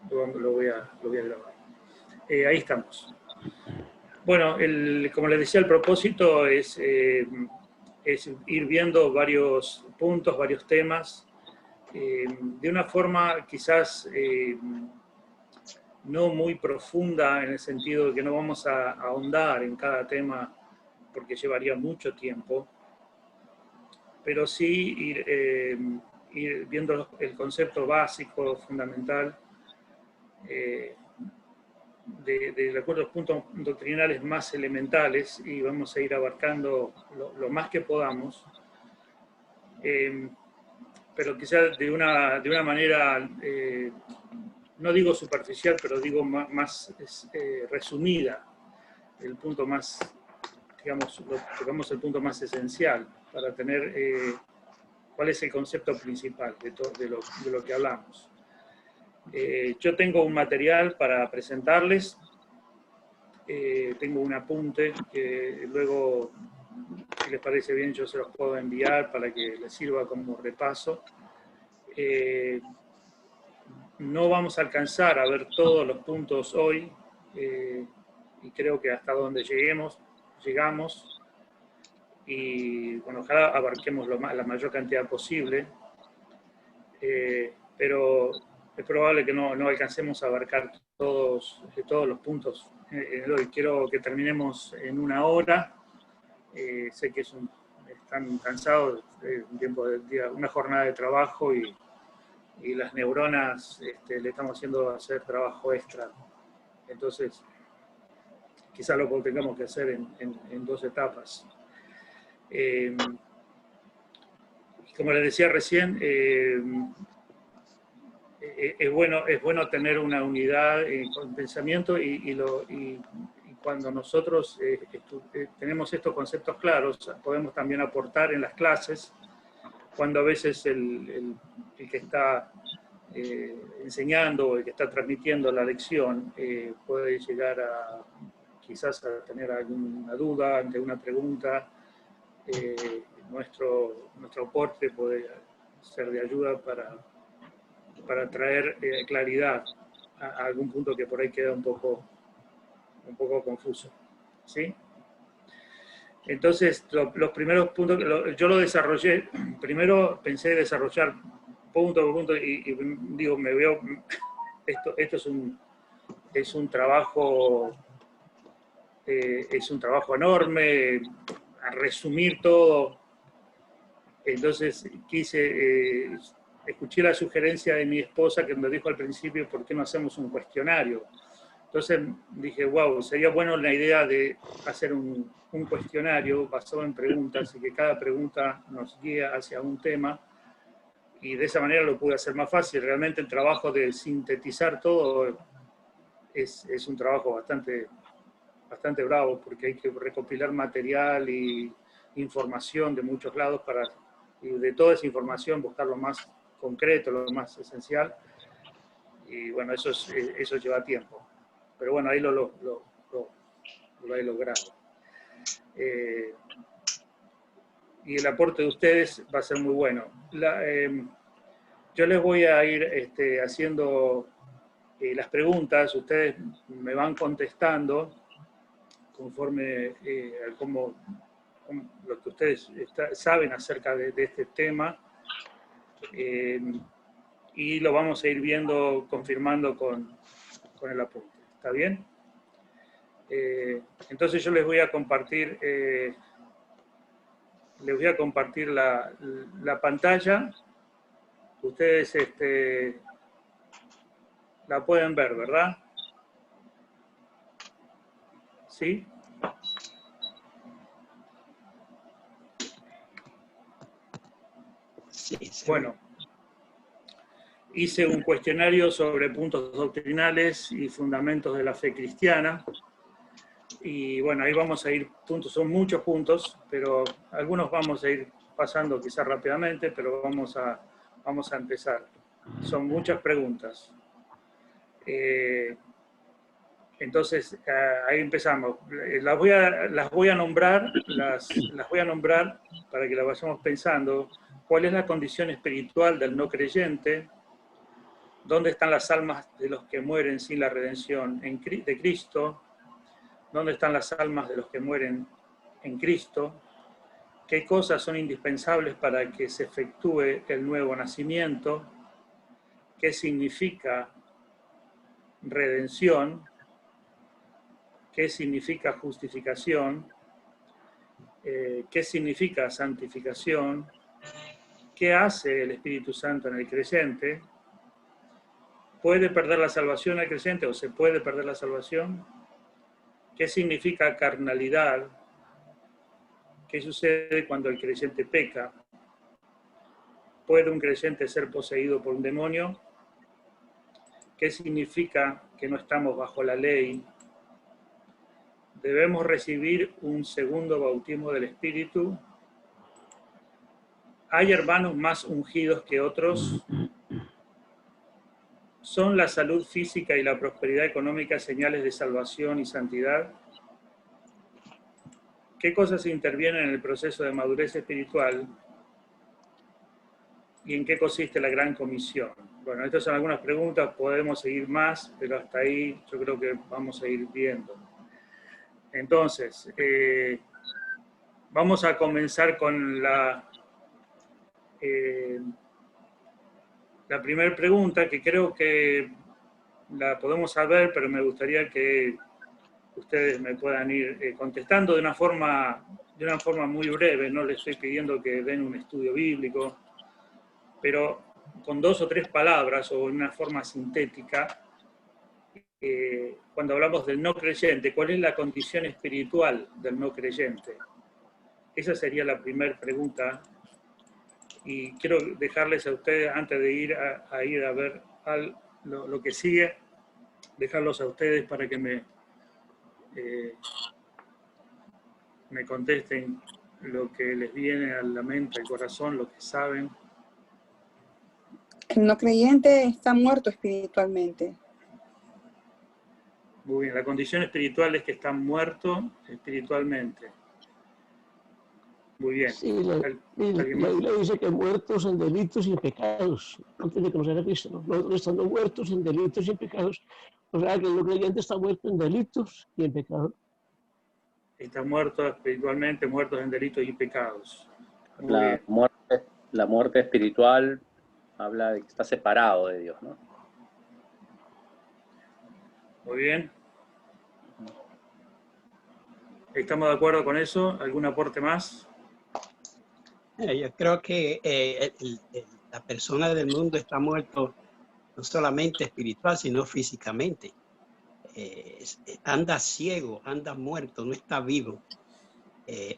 lo voy a grabar. Ahí estamos. Bueno, como les decía, el propósito es ir viendo varios puntos, varios temas, de una forma quizás no muy profunda, en el sentido de que no vamos a ahondar en cada tema porque llevaría mucho tiempo, pero sí ir viendo el concepto básico, fundamental, de acuerdo a los puntos doctrinales más elementales, y vamos a ir abarcando lo más que podamos, pero quizás de una manera, no digo superficial, pero digo más resumida, el punto más, digamos, tocamos el punto más esencial para tener cuál es el concepto principal de lo que hablamos. Yo tengo un material para presentarles, tengo un apunte que luego, si les parece bien, yo se los puedo enviar para que les sirva como repaso. No vamos a alcanzar a ver todos los puntos hoy, y creo que hasta donde llegamos, y bueno, ojalá abarquemos la mayor cantidad posible, pero es probable que no alcancemos a abarcar todos los puntos hoy. Quiero que terminemos en 1 hora. Sé que están cansados, un tiempo de día, una jornada de trabajo, y las neuronas le estamos haciendo hacer trabajo extra. Entonces, quizá lo tengamos que hacer en 2 etapas. Como les decía recién, es bueno tener una unidad con pensamiento, y cuando nosotros tenemos estos conceptos claros, podemos también aportar en las clases, cuando a veces el que está enseñando o el que está transmitiendo la lección puede llegar quizás a tener alguna duda ante una pregunta. Nuestro aporte puede ser de ayuda para traer claridad a algún punto que por ahí queda un poco confuso, ¿sí? Entonces, los primeros puntos, yo lo desarrollé, primero pensé desarrollar punto por punto, y digo, me veo, esto es un trabajo enorme, a resumir todo. Entonces escuché la sugerencia de mi esposa, que me dijo al principio, ¿por qué no hacemos un cuestionario? Entonces dije, wow, sería bueno la idea de hacer un cuestionario basado en preguntas, y que cada pregunta nos guía hacia un tema, y de esa manera lo pude hacer más fácil. Realmente el trabajo de sintetizar todo es un trabajo bastante bravo, porque hay que recopilar material y información de muchos lados y de toda esa información buscar lo más concreto, lo más esencial, y bueno, eso lleva tiempo. Pero bueno, ahí lo he logrado. Y el aporte de ustedes va a ser muy bueno. Yo les voy a ir haciendo las preguntas, ustedes me van contestando conforme como lo que ustedes saben acerca de este tema, y lo vamos a ir viendo, confirmando con el apunte. ¿Está bien? Entonces yo les voy a compartir la pantalla. Ustedes la pueden ver, ¿verdad? ¿Sí? Sí, bueno, hice un cuestionario sobre puntos doctrinales y fundamentos de la fe cristiana. Y bueno, ahí vamos a ir puntos, son muchos puntos, pero algunos vamos a ir pasando quizás rápidamente, pero vamos a empezar. Son muchas preguntas. Entonces, ahí empezamos. Las voy a nombrar para que las vayamos pensando. ¿Cuál es la condición espiritual del no creyente? ¿Dónde están las almas de los que mueren sin la redención de Cristo? ¿Dónde están las almas de los que mueren en Cristo? ¿Qué cosas son indispensables para que se efectúe el nuevo nacimiento? ¿Qué significa redención? ¿Qué significa justificación? ¿Qué significa santificación? ¿Qué hace el Espíritu Santo en el creyente? ¿Puede perder la salvación el creyente o se puede perder la salvación? ¿Qué significa carnalidad? ¿Qué sucede cuando el creyente peca? ¿Puede un creyente ser poseído por un demonio? ¿Qué significa que no estamos bajo la ley? ¿Debemos recibir un segundo bautismo del Espíritu? ¿Hay hermanos más ungidos que otros? ¿Son la salud física y la prosperidad económica señales de salvación y santidad? ¿Qué cosas intervienen en el proceso de madurez espiritual? ¿Y en qué consiste la gran comisión? Bueno, estas son algunas preguntas, podemos seguir más, pero hasta ahí yo creo que vamos a ir viendo. Entonces, vamos a comenzar con la primera pregunta, que creo que la podemos saber, pero me gustaría que ustedes me puedan ir contestando de una forma muy breve. No les estoy pidiendo que den un estudio bíblico, pero con 2 o 3 palabras o en una forma sintética, cuando hablamos del no creyente, ¿cuál es la condición espiritual del no creyente? Esa sería la primera pregunta, y quiero dejarles a ustedes, antes de ir a ver lo que sigue, dejarlos a ustedes para que me contesten lo que les viene a la mente, al corazón, lo que saben. El no creyente está muerto espiritualmente. Muy bien, la condición espiritual es que está muerto espiritualmente. Muy bien. Sí, la Biblia dice que muertos en delitos y en pecados, antes de conocer a Cristo, ¿no? Nosotros estando muertos en delitos y en pecados, o sea que el no creyente está muerto en delitos y en pecados. Está muerto espiritualmente, muertos en delitos y pecados. La muerte espiritual habla de que está separado de Dios, ¿no? Muy bien. ¿Estamos de acuerdo con eso? ¿Algún aporte más? Yo creo que la persona del mundo está muerto no solamente espiritual, sino físicamente. Anda ciego, anda muerto, no está vivo.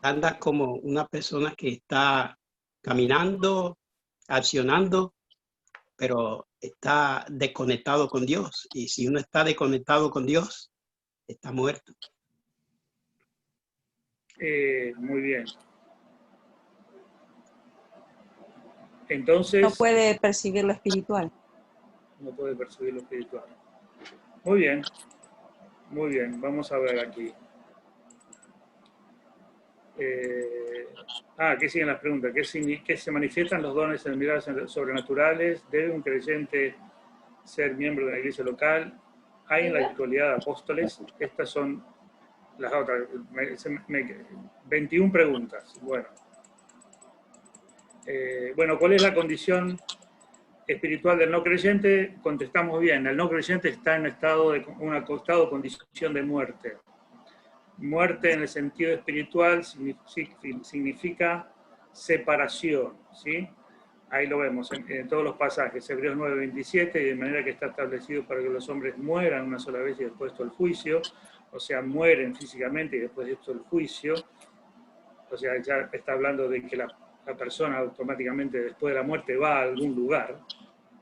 Anda como una persona que está caminando, accionando, pero está desconectado con Dios. Y si uno está desconectado con Dios, está muerto. Muy bien. Entonces... No puede percibir lo espiritual. No puede percibir lo espiritual. Muy bien. Muy bien. Vamos a ver aquí. Aquí siguen las preguntas. ¿Qué se manifiestan los dones en miradas sobrenaturales? ¿Debe un creyente ser miembro de la iglesia local? ¿Hay en la actualidad apóstoles? Estas son las otras. 21 preguntas. Bueno. ¿Cuál es la condición espiritual del no creyente? Contestamos bien. El no creyente está en un estado de condición de muerte. Muerte en el sentido espiritual significa separación, ¿sí? Ahí lo vemos en todos los pasajes, Hebreos 9:27, y de manera que está establecido para que los hombres mueran una sola vez y después esto el juicio, o sea, mueren físicamente y después de esto el juicio, o sea, ya está hablando de que la persona automáticamente después de la muerte va a algún lugar,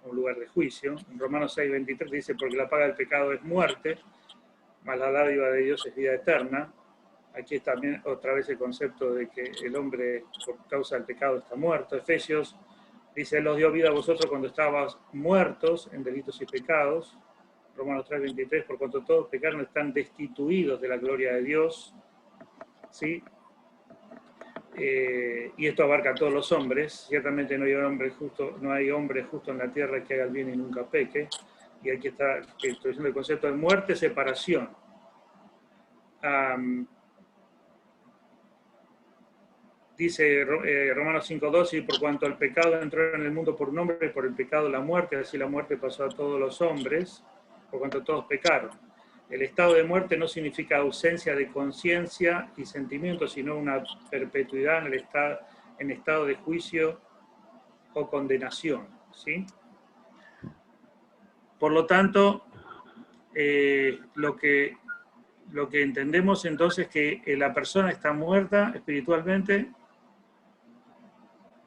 un lugar de juicio. En Romanos 6:23 dice, porque la paga del pecado es muerte, mas la dádiva de Dios es vida eterna. Aquí es también otra vez el concepto de que el hombre por causa del pecado está muerto. Efesios dice, Él os dio vida a vosotros cuando estabas muertos en delitos y pecados. Romanos 3:23, por cuanto todos pecaron están destituidos de la gloria de Dios. ¿Sí? y esto abarca a todos los hombres. Ciertamente no hay hombre justo en la tierra que haga el bien y nunca peque. Y aquí está introduciendo el concepto de muerte, separación. Dice Romanos 5:12, y por cuanto el pecado entró en el mundo por un hombre, por el pecado la muerte, así la muerte pasó a todos los hombres, por cuanto todos pecaron. El estado de muerte no significa ausencia de conciencia y sentimientos, sino una perpetuidad en estado de juicio o condenación, ¿sí? Por lo tanto, lo que entendemos entonces es que la persona está muerta espiritualmente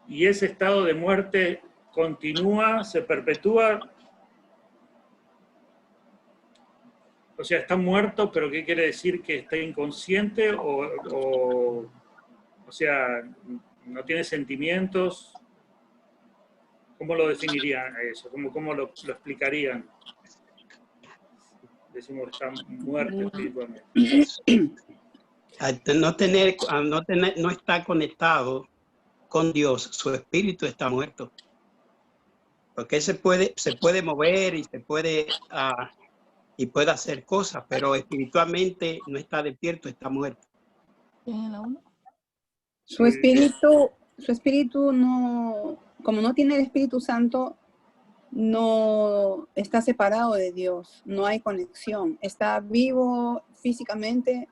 y ese estado de muerte continúa, se perpetúa. O sea, está muerto, pero ¿qué quiere decir? ¿Que está inconsciente o sea, no tiene sentimientos? ¿Cómo lo definirían eso? ¿Cómo lo explicarían? Decimos, está muerto espiritualmente. No está conectado con Dios, su espíritu está muerto. Porque se puede mover y puede hacer cosas, pero espiritualmente no está despierto, está muerto. Su espíritu no, como no tiene el Espíritu Santo, no está separado de Dios, no hay conexión. Está vivo físicamente,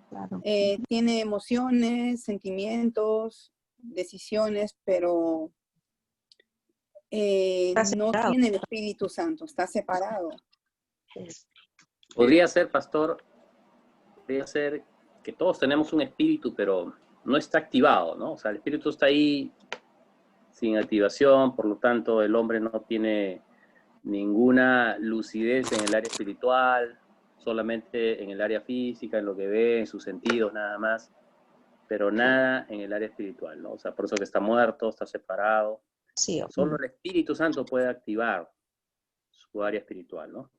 Claro. tiene emociones, sentimientos, decisiones, pero no tiene el Espíritu Santo, está separado. Podría ser, pastor, podría ser que todos tenemos un espíritu, pero no está activado, ¿no? O sea, el espíritu está ahí sin activación, por lo tanto el hombre no tiene ninguna lucidez en el área espiritual, solamente en el área física, en lo que ve, en sus sentidos nada más, pero nada en el área espiritual, ¿no? O sea, por eso que está muerto, está separado. Sí. Solo el Espíritu Santo puede activar su área espiritual, ¿no?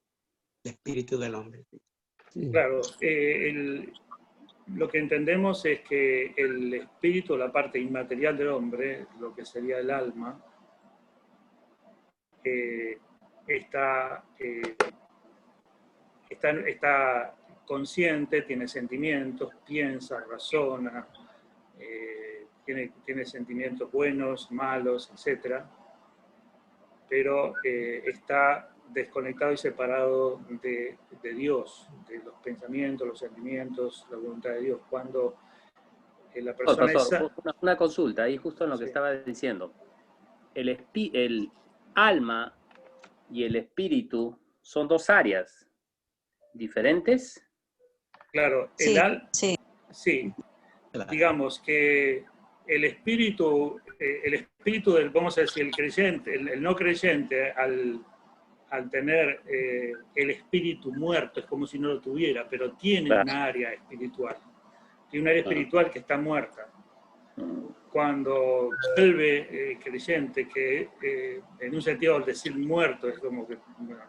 El espíritu del hombre. Sí. Claro, lo que entendemos es que el espíritu, la parte inmaterial del hombre, lo que sería el alma, está consciente, tiene sentimientos, piensa, razona, tiene sentimientos buenos, malos, etc. Pero está desconectado y separado de Dios, de los pensamientos, los sentimientos, la voluntad de Dios. Cuando la persona Pastor, una consulta ahí justo en lo que Sí. estaba diciendo. El alma y el espíritu son dos áreas diferentes. Claro, Sí. Claro. digamos que el espíritu del, vamos a decir, el creyente, el no creyente, al tener el espíritu muerto, es como si no lo tuviera, pero tiene Claro. una área espiritual. Tiene un área espiritual que está muerta. Cuando vuelve creyente, que en un sentido al decir muerto, es como que bueno,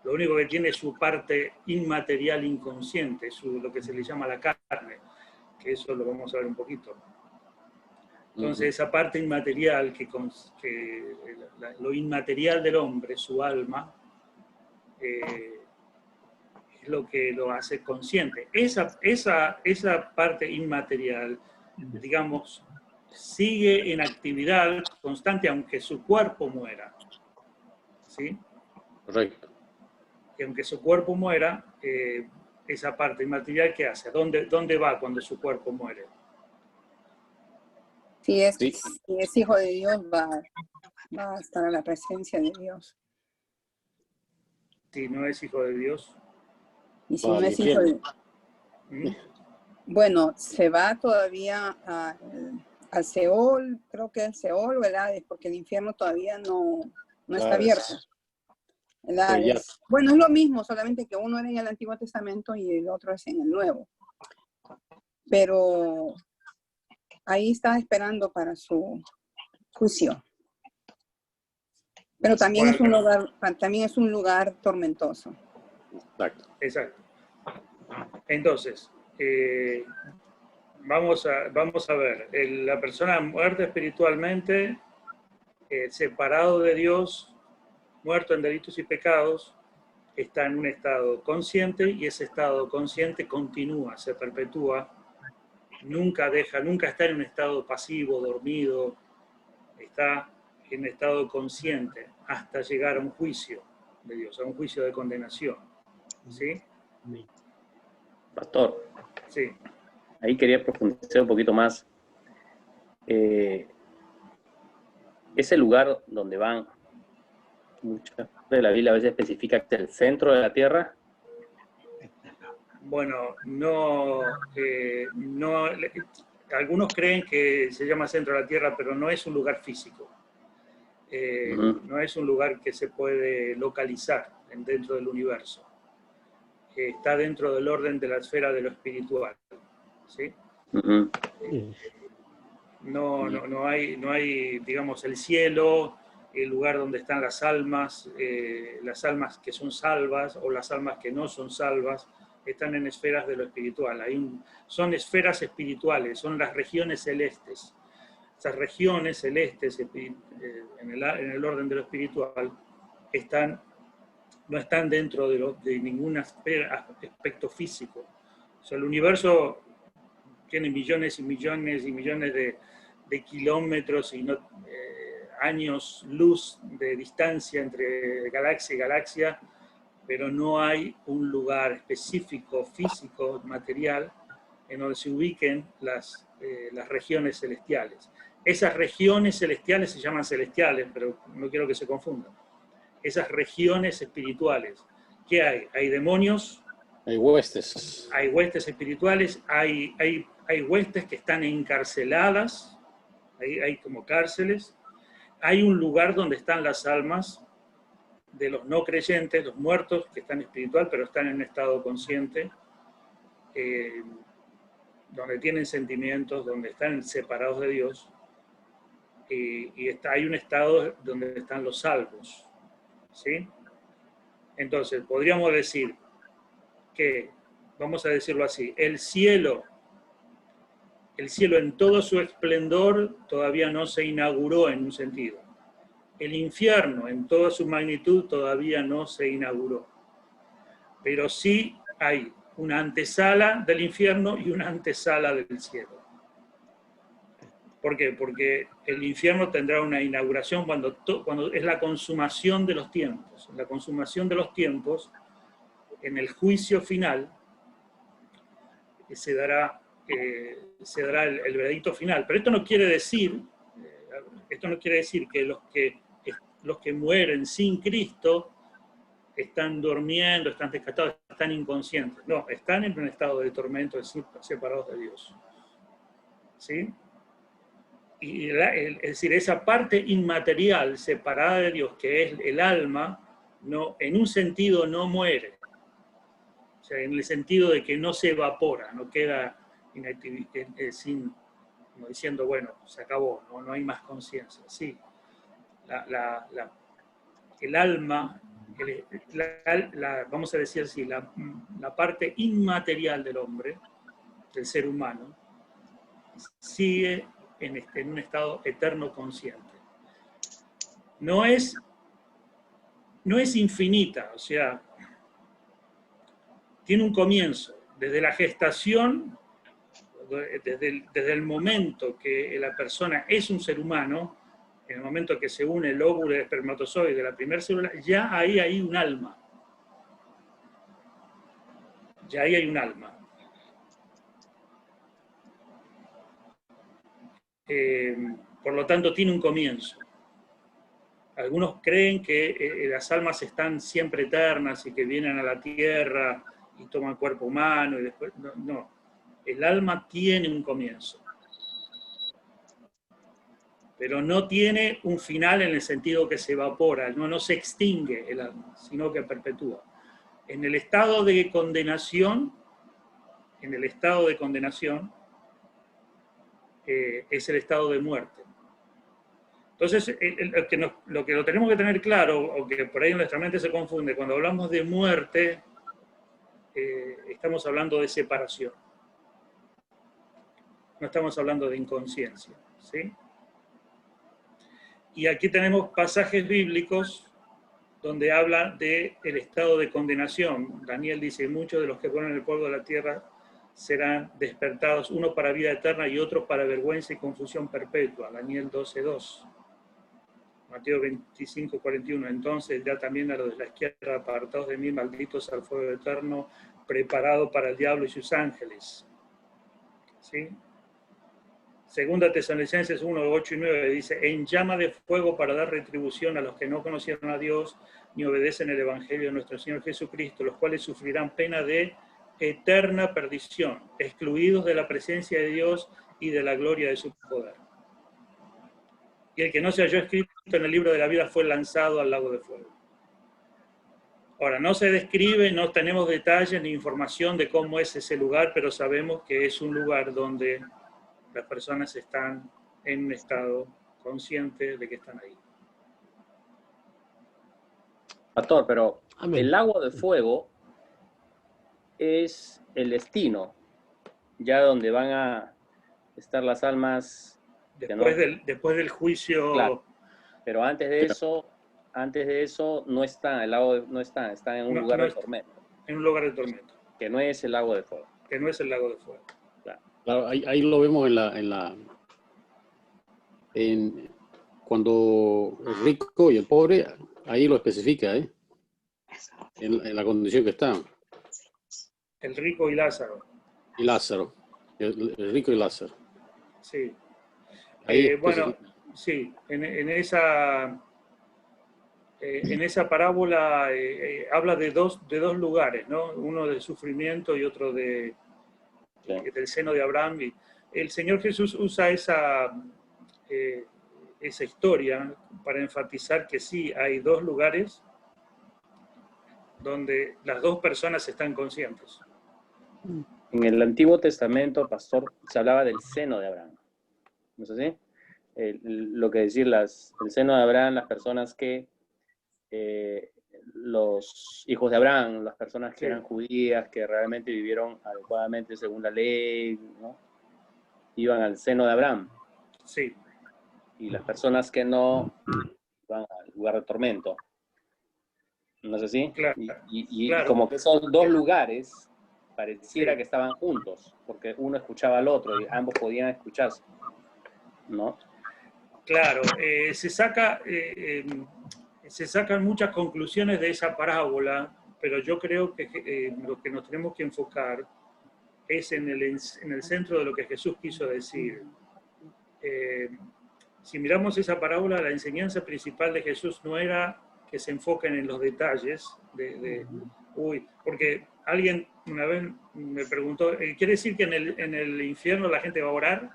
lo único que tiene es su parte inmaterial inconsciente, lo que se le llama la carne, que eso lo vamos a ver un poquito. Entonces, esa parte inmaterial, lo inmaterial del hombre, su alma, es lo que lo hace consciente. Esa parte inmaterial, digamos, sigue en actividad constante aunque su cuerpo muera. ¿Sí? Correcto. Y aunque su cuerpo muera, esa parte inmaterial, ¿qué hace? ¿Dónde va cuando su cuerpo muere? Si es Sí. hijo de Dios, va a estar a la presencia de Dios. Si no es hijo de Dios, Y si no es hijo de... Bueno, se va todavía al Seol, creo que el Seol o el Hades, porque el infierno todavía no está abierto. El Hades. Bueno, es lo mismo, solamente que uno era en el Antiguo Testamento y el otro es en el Nuevo. Pero ahí está esperando para su juicio. Pero también es un lugar tormentoso. Exacto. Exacto. Entonces, Vamos a ver, la persona muerta espiritualmente, separado de Dios, muerto en delitos y pecados, está en un estado consciente y ese estado consciente continúa, se perpetúa, nunca está en un estado pasivo, dormido, está en estado consciente hasta llegar a un juicio de Dios, a un juicio de condenación. ¿Sí? Pastor. Sí. Ahí quería profundizar un poquito más. Ese lugar donde van, mucha de la Biblia a veces especifica que es el centro de la tierra. Bueno, algunos creen que se llama centro de la tierra, pero no es un lugar físico. No es un lugar que se puede localizar dentro del universo. Está dentro del orden de la esfera de lo espiritual. ¿Sí? No hay, digamos, el cielo, el lugar donde están las almas que son salvas o las almas que no son salvas, están en esferas de lo espiritual. Son esferas espirituales, son las regiones celestes. Esas regiones celestes en el orden de lo espiritual no están dentro de ningún aspecto físico. O sea, el universo tiene millones y millones y millones de kilómetros y años luz de distancia entre galaxia y galaxia, pero no hay un lugar específico, físico, material, en donde se ubiquen las regiones celestiales. Esas regiones celestiales se llaman celestiales, pero no quiero que se confundan. Esas regiones espirituales. ¿Qué hay? Hay demonios. Hay huestes. Hay huestes espirituales, hay huestes que están encarceladas, hay como cárceles. Hay un lugar donde están las almas de los no creyentes, los muertos, que están espiritual, pero están en estado consciente, donde tienen sentimientos, donde están separados de Dios, hay un estado donde están los salvos. ¿Sí? Entonces, podríamos decir que, vamos a decirlo así, el cielo en todo su esplendor todavía no se inauguró en un sentido. El infierno en toda su magnitud todavía no se inauguró. Pero sí hay una antesala del infierno y una antesala del cielo. ¿Por qué? Porque el infierno tendrá una inauguración cuando es la consumación de los tiempos. La consumación de los tiempos, en el juicio final, se dará el veredicto final. Pero esto no quiere decir que los que mueren sin Cristo están durmiendo, están descatados, están inconscientes. No, están en un estado de tormento, separados de Dios. ¿Sí? Y es decir, esa parte inmaterial, separada de Dios, que es el alma, en un sentido no muere. O sea, en el sentido de que no se evapora, no queda como diciendo, bueno, se acabó, no hay más conciencia. Sí, el alma, vamos a decir así, la parte inmaterial del hombre, del ser humano, sigue en un estado eterno consciente. No es infinita, o sea, tiene un comienzo. Desde la gestación, desde el momento que la persona es un ser humano, en el momento que se une el óvulo y el espermatozoide de la primera célula, ya ahí hay un alma. Ya ahí hay un alma. Por lo tanto, tiene un comienzo. Algunos creen que las almas están siempre eternas y que vienen a la tierra y toman cuerpo humano y después... No. El alma tiene un comienzo. Pero no tiene un final en el sentido que se evapora, no se extingue el alma, sino que perpetúa. En el estado de condenación, es el estado de muerte. Entonces, lo que lo tenemos que tener claro, o que por ahí en nuestra mente se confunde, cuando hablamos de muerte, estamos hablando de separación. No estamos hablando de inconsciencia, ¿sí? Y aquí tenemos pasajes bíblicos donde habla del estado de condenación. Daniel dice, muchos de los que ponen el polvo de la tierra serán despertados, uno para vida eterna y otro para vergüenza y confusión perpetua. Daniel 12:2. Mateo 25:41. Entonces ya también a los de la izquierda, apartados de mí, malditos al fuego eterno, preparado para el diablo y sus ángeles. ¿Sí? Segunda Tesalonicenses 1:8-9 dice, en llama de fuego para dar retribución a los que no conocieron a Dios ni obedecen el evangelio de nuestro Señor Jesucristo, los cuales sufrirán pena de eterna perdición, excluidos de la presencia de Dios y de la gloria de su poder. Y el que no se halló escrito en el libro de la vida fue lanzado al lago de fuego. Ahora, no se describe, no tenemos detalles ni información de cómo es ese lugar, pero sabemos que es un lugar donde las personas están en un estado consciente de que están ahí. Pastor, pero Amén. el lago de fuego es el destino, ya donde van a estar las almas. Después del juicio. Claro, pero antes de eso no está, el lago no está en un lugar de tormento. En un lugar de tormento. Que no es el lago de fuego. Que no es el lago de fuego. Claro, ahí lo vemos cuando el rico y el pobre, ahí lo especifica, en la condición que están. El rico y Lázaro. Y Lázaro, el rico y Lázaro. Sí. Bueno, sí, en esa parábola habla de dos lugares, ¿no? Uno del sufrimiento y otro del seno de Abraham. Y el Señor Jesús usa esa historia para enfatizar que sí, hay dos lugares donde las dos personas están conscientes. En el Antiguo Testamento, pastor, se hablaba del seno de Abraham. ¿No es así? Lo que decir, el seno de Abraham, las personas que, los hijos de Abraham, las personas que eran judías, que realmente vivieron adecuadamente según la ley, ¿no? Iban al seno de Abraham. Sí. Y las personas que no, iban al lugar de tormento. ¿No es así? Claro. Y claro. Como que esos dos lugares pareciera que estaban juntos, porque uno escuchaba al otro y ambos podían escucharse, ¿no? Claro, se sacan muchas conclusiones de esa parábola, pero yo creo que lo que nos tenemos que enfocar es en el centro de lo que Jesús quiso decir. Si miramos esa parábola, la enseñanza principal de Jesús no era que se enfoquen en los detalles porque alguien una vez me preguntó, ¿quiere decir que en el infierno la gente va a orar?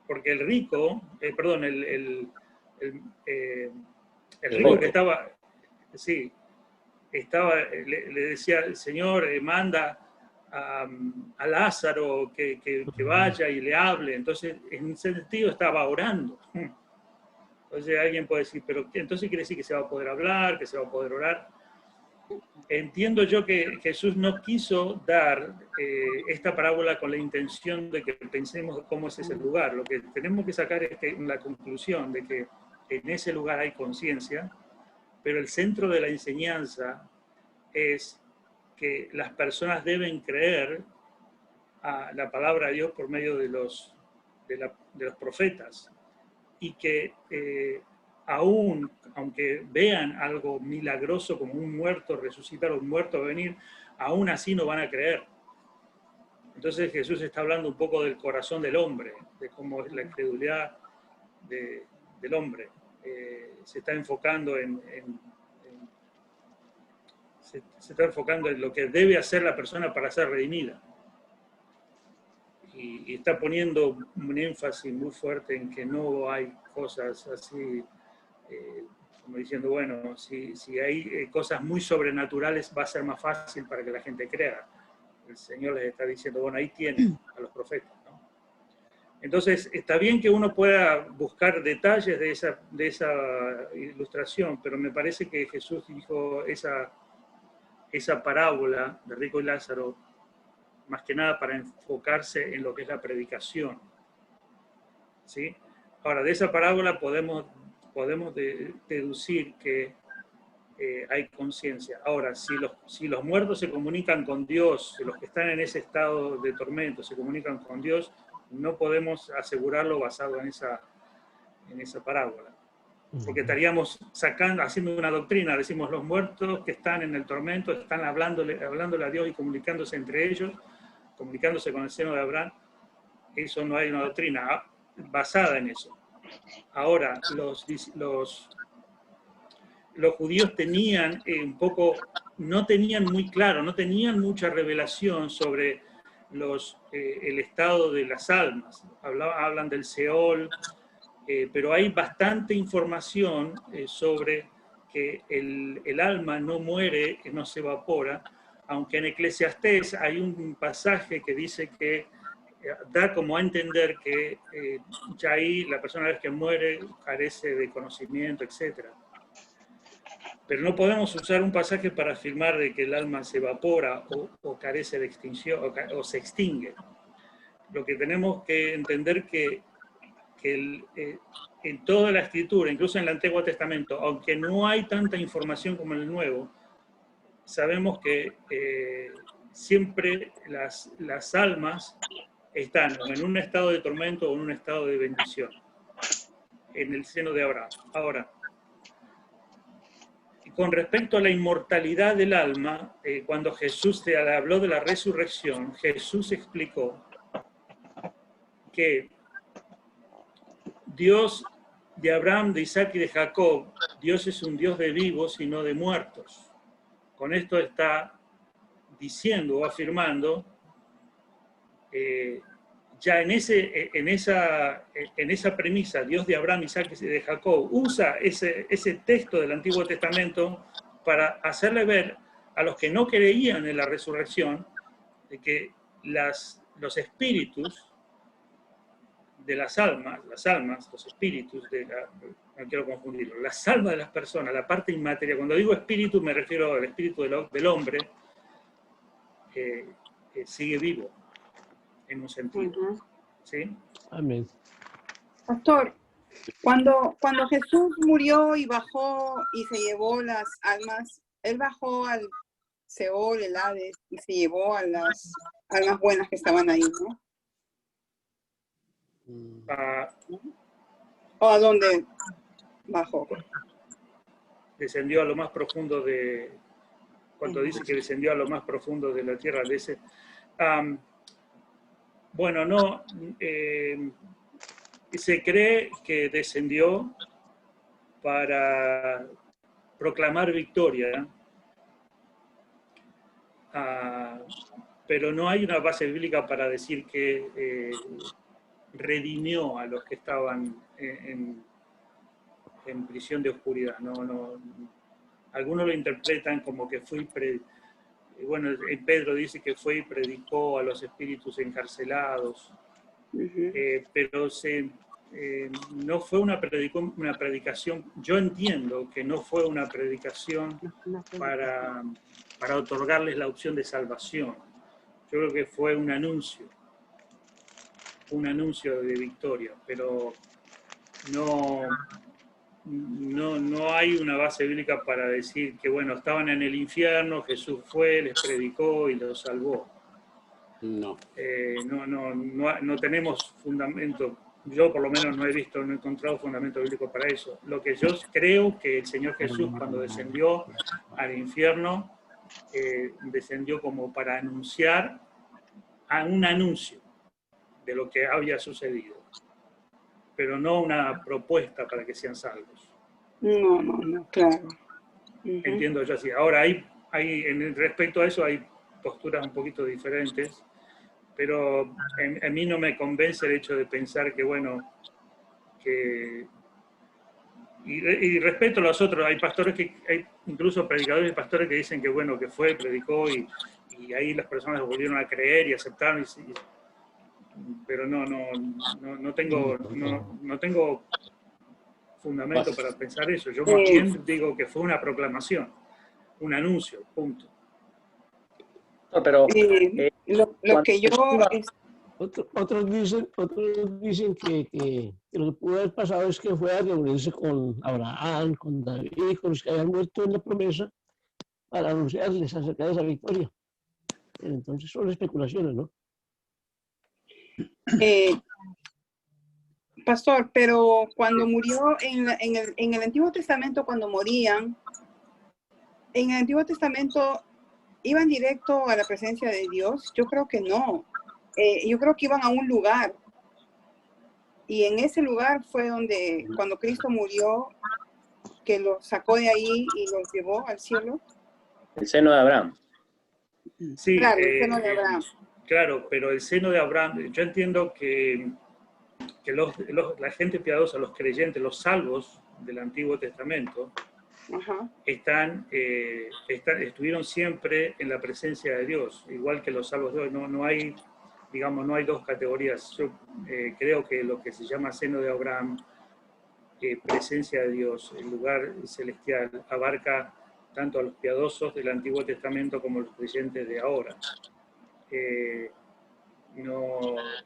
Porque el rico, el rico que estaba, le decía el Señor, manda a Lázaro que vaya y le hable. Entonces, en ese sentido estaba orando. Entonces alguien puede decir, pero entonces quiere decir que se va a poder hablar, que se va a poder orar. Entiendo yo que Jesús no quiso dar esta parábola con la intención de que pensemos cómo es ese lugar. Lo que tenemos que sacar es la conclusión de que en ese lugar hay conciencia, pero el centro de la enseñanza es que las personas deben creer a la palabra de Dios por medio de los profetas, y que aún, aunque vean algo milagroso como un muerto resucitar o un muerto venir, aún así no van a creer. Entonces Jesús está hablando un poco del corazón del hombre, de cómo es la incredulidad del hombre. Se está enfocando se está enfocando en lo que debe hacer la persona para ser redimida. Y está poniendo un énfasis muy fuerte en que no hay cosas así, como diciendo, bueno, si hay cosas muy sobrenaturales va a ser más fácil para que la gente crea. El Señor les está diciendo, bueno, ahí tienen a los profetas, ¿no? Entonces, está bien que uno pueda buscar detalles de esa ilustración, pero me parece que Jesús dijo esa parábola de rico y Lázaro más que nada para enfocarse en lo que es la predicación. ¿Sí? Ahora, de esa parábola podemos deducir que hay conciencia. Ahora, si los muertos se comunican con Dios, si los que están en ese estado de tormento se comunican con Dios, no podemos asegurarlo basado en esa parábola. Porque estaríamos haciendo una doctrina, decimos los muertos que están en el tormento están hablándole a Dios y comunicándose entre ellos, comunicándose con el seno de Abraham. Eso no hay una doctrina basada en eso. Ahora, los judíos tenían no tenían muy claro, no tenían mucha revelación sobre el estado de las almas. Hablan del Seol, pero hay bastante información sobre que el alma no muere, no se evapora, aunque en Eclesiastés hay un pasaje que dice que da como a entender que ya ahí la persona vez que muere carece de conocimiento, etc. Pero no podemos usar un pasaje para afirmar de que el alma se evapora o carece de extinción o se extingue. Lo que tenemos que entender que en toda la Escritura, incluso en el Antiguo Testamento, aunque no hay tanta información como en el Nuevo, sabemos que siempre las almas están en un estado de tormento o en un estado de bendición, en el seno de Abraham. Ahora, con respecto a la inmortalidad del alma, cuando Jesús habló de la resurrección, Jesús explicó que Dios de Abraham, de Isaac y de Jacob, Dios es un Dios de vivos y no de muertos. Con esto está diciendo o afirmando, ya en esa premisa, Dios de Abraham, Isaac y de Jacob, usa ese texto del Antiguo Testamento para hacerle ver a los que no creían en la resurrección de que los espíritus de las almas, los espíritus, no quiero confundirlo, las almas de las personas, la parte inmaterial. Cuando digo espíritu me refiero al espíritu del hombre que sigue vivo en un sentido. ¿Sí? Amén. Pastor, cuando Jesús murió y bajó y se llevó las almas, él bajó al Seol, el Hades, y se llevó a las almas buenas que estaban ahí, ¿no? ¿O a dónde bajó? Descendió a lo más profundo cuando dice que descendió a lo más profundo de la tierra de ese. Bueno, no, se cree que descendió para proclamar victoria, pero no hay una base bíblica para decir que redimió a los que estaban en prisión de oscuridad. No. Algunos lo interpretan como que bueno, Pedro dice que fue y predicó a los espíritus encarcelados, pero no fue una predicación, yo entiendo que no fue una predicación para otorgarles la opción de salvación. Yo creo que fue un anuncio de victoria, pero no hay una base bíblica para decir que, bueno, estaban en el infierno, Jesús fue, les predicó y los salvó. No. No tenemos fundamento, yo por lo menos no he encontrado fundamento bíblico para eso. Lo que yo creo que el Señor Jesús, cuando descendió al infierno, descendió como para anunciar un anuncio de lo que había sucedido, pero no una propuesta para que sean salvos. No, claro. Entiendo yo así. Ahora, respecto a eso hay posturas un poquito diferentes, pero a mí no me convence el hecho de pensar que, bueno, y respecto a los otros, hay pastores hay incluso predicadores y pastores que dicen que, bueno, que fue, predicó y ahí las personas volvieron a creer y aceptaron, pero no tengo fundamento para pensar eso. Yo más bien digo que fue una proclamación, un anuncio, punto. Pero lo que yo... Otros dicen que lo que pudo haber pasado es que fue a reunirse con Abraham, con David, con los que habían muerto en la promesa, para anunciarles acerca de esa victoria. Entonces son especulaciones, ¿no? Pastor, pero cuando murió en el Antiguo Testamento, cuando morían, en el Antiguo Testamento, ¿iban directo a la presencia de Dios? Yo creo que no. Yo creo que iban a un lugar. Y en ese lugar fue donde, cuando Cristo murió, que los sacó de ahí y los llevó al cielo. El seno de Abraham. Sí, claro, el seno de Abraham. Claro, pero el seno de Abraham, yo entiendo que la gente piadosa, los creyentes, los salvos del Antiguo Testamento, Ajá. estuvieron siempre en la presencia de Dios, igual que los salvos de hoy. No hay, digamos, no hay dos categorías. Yo creo que lo que se llama seno de Abraham, presencia de Dios, el lugar celestial, abarca tanto a los piadosos del Antiguo Testamento como a los creyentes de ahora.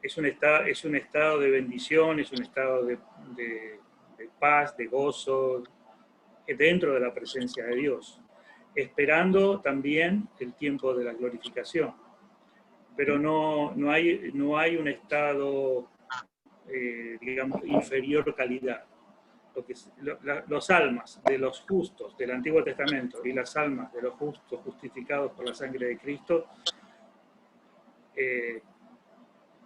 Es un estado de bendición, es un estado de paz, de gozo, dentro de la presencia de Dios, esperando también el tiempo de la glorificación. Pero no hay un estado, digamos, inferior calidad. Los almas de los justos del Antiguo Testamento y las almas de los justos justificados por la sangre de Cristo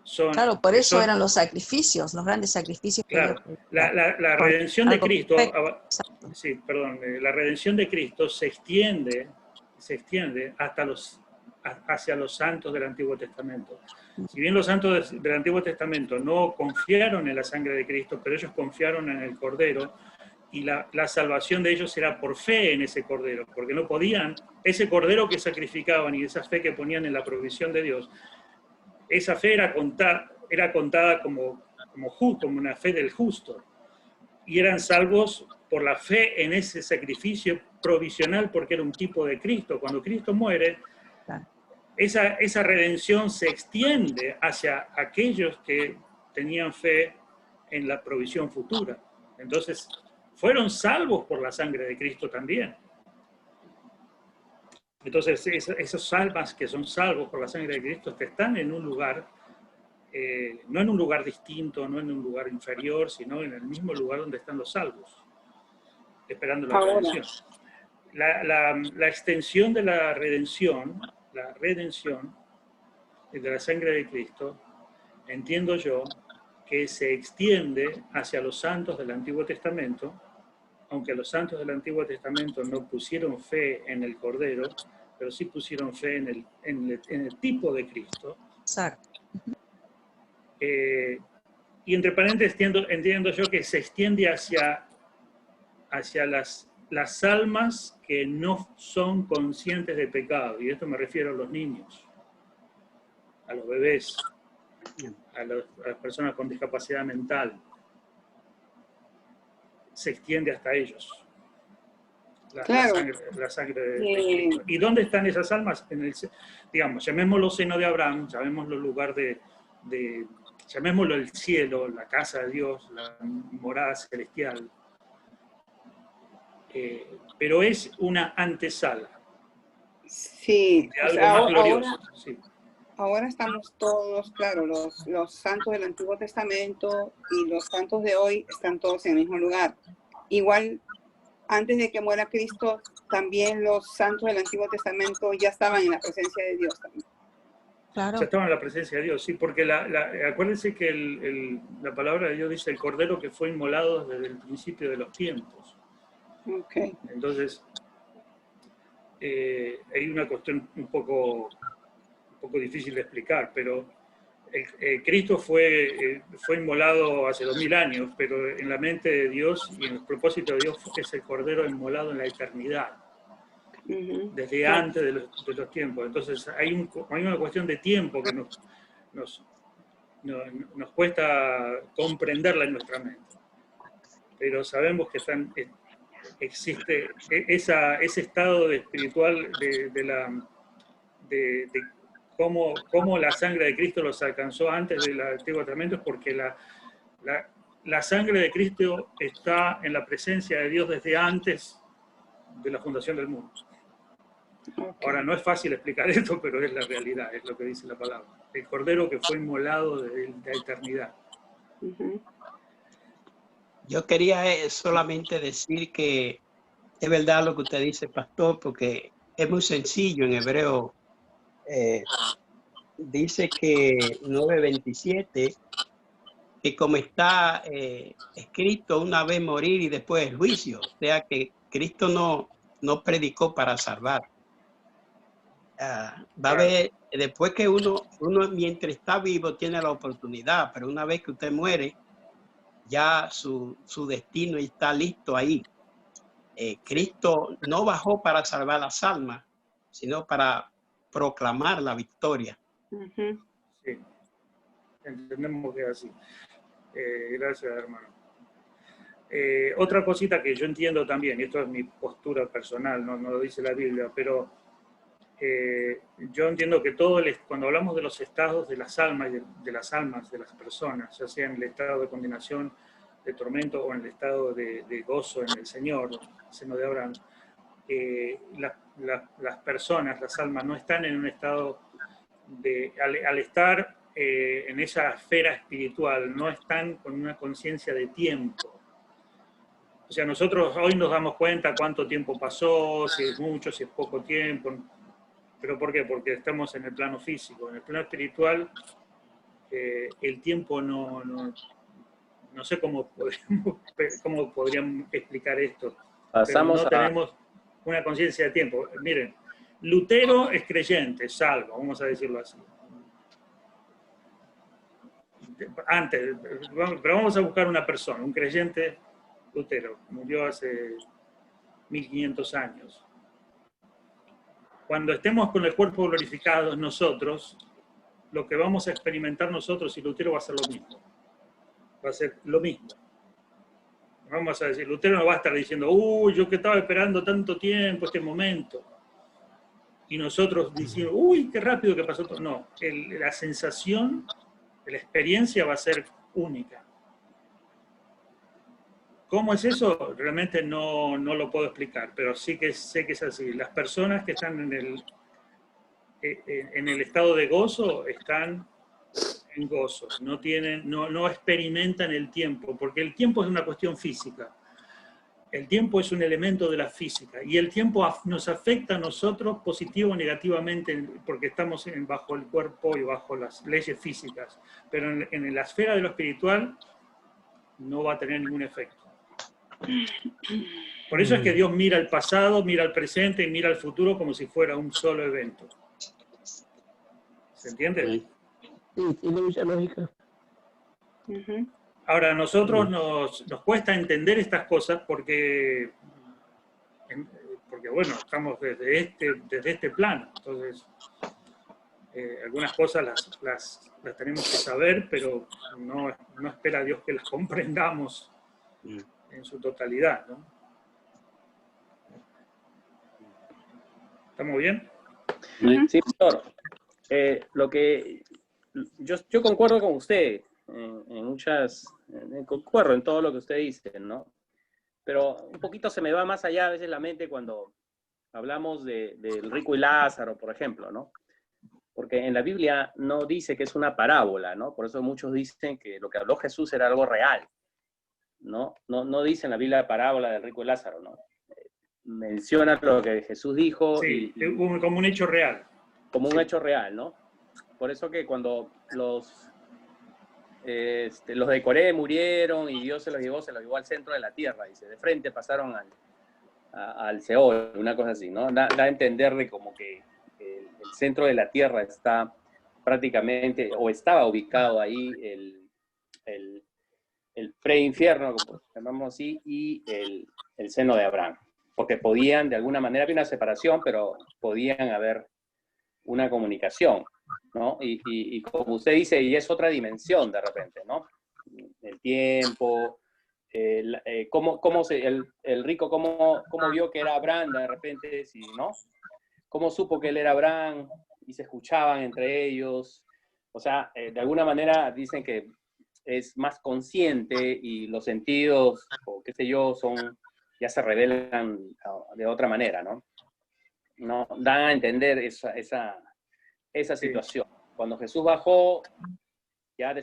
son... Claro, por eso eran los sacrificios, los grandes sacrificios. Claro, la redención de Cristo, sí, perdón, la redención de Cristo se extiende hacia los santos del Antiguo Testamento. Si bien los santos del Antiguo Testamento no confiaron en la sangre de Cristo, pero ellos confiaron en el Cordero, y la salvación de ellos era por fe en ese Cordero, porque no podían, ese Cordero que sacrificaban y esa fe que ponían en la provisión de Dios, esa fe era contada como una fe del justo, y eran salvos por la fe en ese sacrificio provisional, porque era un tipo de Cristo. Cuando Cristo muere, esa redención se extiende hacia aquellos que tenían fe en la provisión futura. Entonces, fueron salvos por la sangre de Cristo también. Entonces, esos almas que son salvos por la sangre de Cristo están en un lugar, no en un lugar distinto, no en un lugar inferior, sino en el mismo lugar donde están los salvos, esperando la redención. La extensión de la redención de la sangre de Cristo, entiendo yo, que se extiende hacia los santos del Antiguo Testamento, aunque los santos del Antiguo Testamento no pusieron fe en el Cordero, pero sí pusieron fe en el tipo de Cristo. Exacto. Y entre paréntesis entiendo yo que se extiende hacia las almas que no son conscientes de pecado, y esto me refiero a los niños, a los bebés, a las personas con discapacidad mental. Se extiende hasta ellos. La sangre de Cristo. ¿Y dónde están esas almas? Digamos, llamémoslo seno de Abraham, llamémoslo lugar llamémoslo el cielo, la casa de Dios, la morada celestial. Pero es una antesala. Sí, de algo más glorioso. Ahora estamos todos, claro, los santos del Antiguo Testamento y los santos de hoy están todos en el mismo lugar. Igual, antes de que muera Cristo, también los santos del Antiguo Testamento ya estaban en la presencia de Dios también. Claro. Ya estaban en la presencia de Dios, sí, porque acuérdense que la palabra de Dios dice el Cordero que fue inmolado desde el principio de los tiempos. Okay. Entonces, hay una cuestión un poco difícil de explicar, pero Cristo fue inmolado hace 2000 años, pero en la mente de Dios y en el propósito de Dios es el Cordero inmolado en la eternidad, desde antes de los tiempos. Entonces hay una cuestión de tiempo que nos cuesta comprenderla en nuestra mente, pero sabemos que existe ese estado espiritual de cómo la sangre de Cristo los alcanzó antes del Antiguo Testamento, es porque la sangre de Cristo está en la presencia de Dios desde antes de la fundación del mundo. Ahora, no es fácil explicar esto, pero es la realidad, es lo que dice la palabra. El Cordero que fue inmolado de la eternidad. Yo quería solamente decir que es verdad lo que usted dice, pastor, porque es muy sencillo en hebreo. Dice que 9:27, que como está escrito, una vez morir y después el juicio. O sea que Cristo no predicó para salvar. Va a haber, después que uno mientras está vivo tiene la oportunidad, pero una vez que usted muere, ya su destino está listo ahí. Cristo no bajó para salvar las almas, sino para proclamar la victoria. Sí, entendemos que es así. Gracias, hermano. Otra cosita que yo entiendo también, y esto es mi postura personal, no lo dice la Biblia, pero yo entiendo que cuando hablamos de los estados de las almas, de las personas, ya sea en el estado de condenación, de tormento, o en el estado de gozo en el Señor, el seno de Abraham, las personas, las almas, no están en un estado al estar en esa esfera espiritual, no están con una conciencia de tiempo. O sea, nosotros hoy nos damos cuenta cuánto tiempo pasó, si es mucho, si es poco tiempo. ¿Pero por qué? Porque estamos en el plano físico. En el plano espiritual, el tiempo no sé cómo podríamos explicar esto. Pasamos pero no tenemos una conciencia de tiempo. Miren, Lutero es creyente, salvo, vamos a decirlo así. Antes, pero vamos a buscar una persona, un creyente. Lutero murió hace 1500 años. Cuando estemos con el cuerpo glorificado nosotros, lo que vamos a experimentar nosotros y Lutero va a ser lo mismo. Va a ser lo mismo. Vamos a decir, Lutero no va a estar diciendo, uy, yo que estaba esperando tanto tiempo este momento. Y nosotros diciendo, uy, qué rápido que pasó todo. No, la sensación, la experiencia va a ser única. ¿Cómo es eso? Realmente no lo puedo explicar, pero sí que sé que es así. Las personas que están en el estado de gozo están en gozo, no experimentan el tiempo, porque el tiempo es una cuestión física. El tiempo es un elemento de la física, y el tiempo nos afecta a nosotros positivo o negativamente, porque estamos bajo el cuerpo y bajo las leyes físicas, pero en la esfera de lo espiritual no va a tener ningún efecto. Por eso es que Dios mira el pasado, mira el presente y mira el futuro como si fuera un solo evento. ¿Se entiende? Sí, tiene mucha lógica. Ahora, a nosotros nos cuesta entender estas cosas porque bueno, estamos desde este plano. Entonces, algunas cosas las tenemos que saber, pero no espera Dios que las comprendamos en su totalidad, ¿no? ¿Estamos bien? Sí, doctor. Lo que yo concuerdo con usted concuerdo en todo lo que usted dice, ¿no? Pero un poquito se me va más allá a veces la mente cuando hablamos del rico y Lázaro, por ejemplo, ¿no? Porque en la Biblia no dice que es una parábola, ¿no? Por eso muchos dicen que lo que habló Jesús era algo real, ¿no? No dice en la Biblia la parábola del rico y Lázaro, ¿no? Menciona lo que Jesús dijo. Sí, como un hecho real. Como un hecho real, ¿no? Por eso que cuando los de Coré murieron y Dios se los llevó al centro de la tierra, dice, de frente pasaron al Seol, una cosa así, ¿no? Da a entender de como que el centro de la tierra está prácticamente, o estaba ubicado ahí el pre-infierno, como llamamos así, y el seno de Abraham. Porque podían, de alguna manera, había una separación, pero podían haber una comunicación, ¿no? Y como usted dice, y es otra dimensión de repente, ¿no? El tiempo, el rico, cómo vio que era Abraham de repente, ¿sí, no? ¿Cómo supo que él era Abraham? y se escuchaban entre ellos. O sea, de alguna manera dicen que es más consciente y los sentidos, o qué sé yo, ya se revelan de otra manera, ¿no? No dan a entender esa situación. Cuando Jesús bajó, ya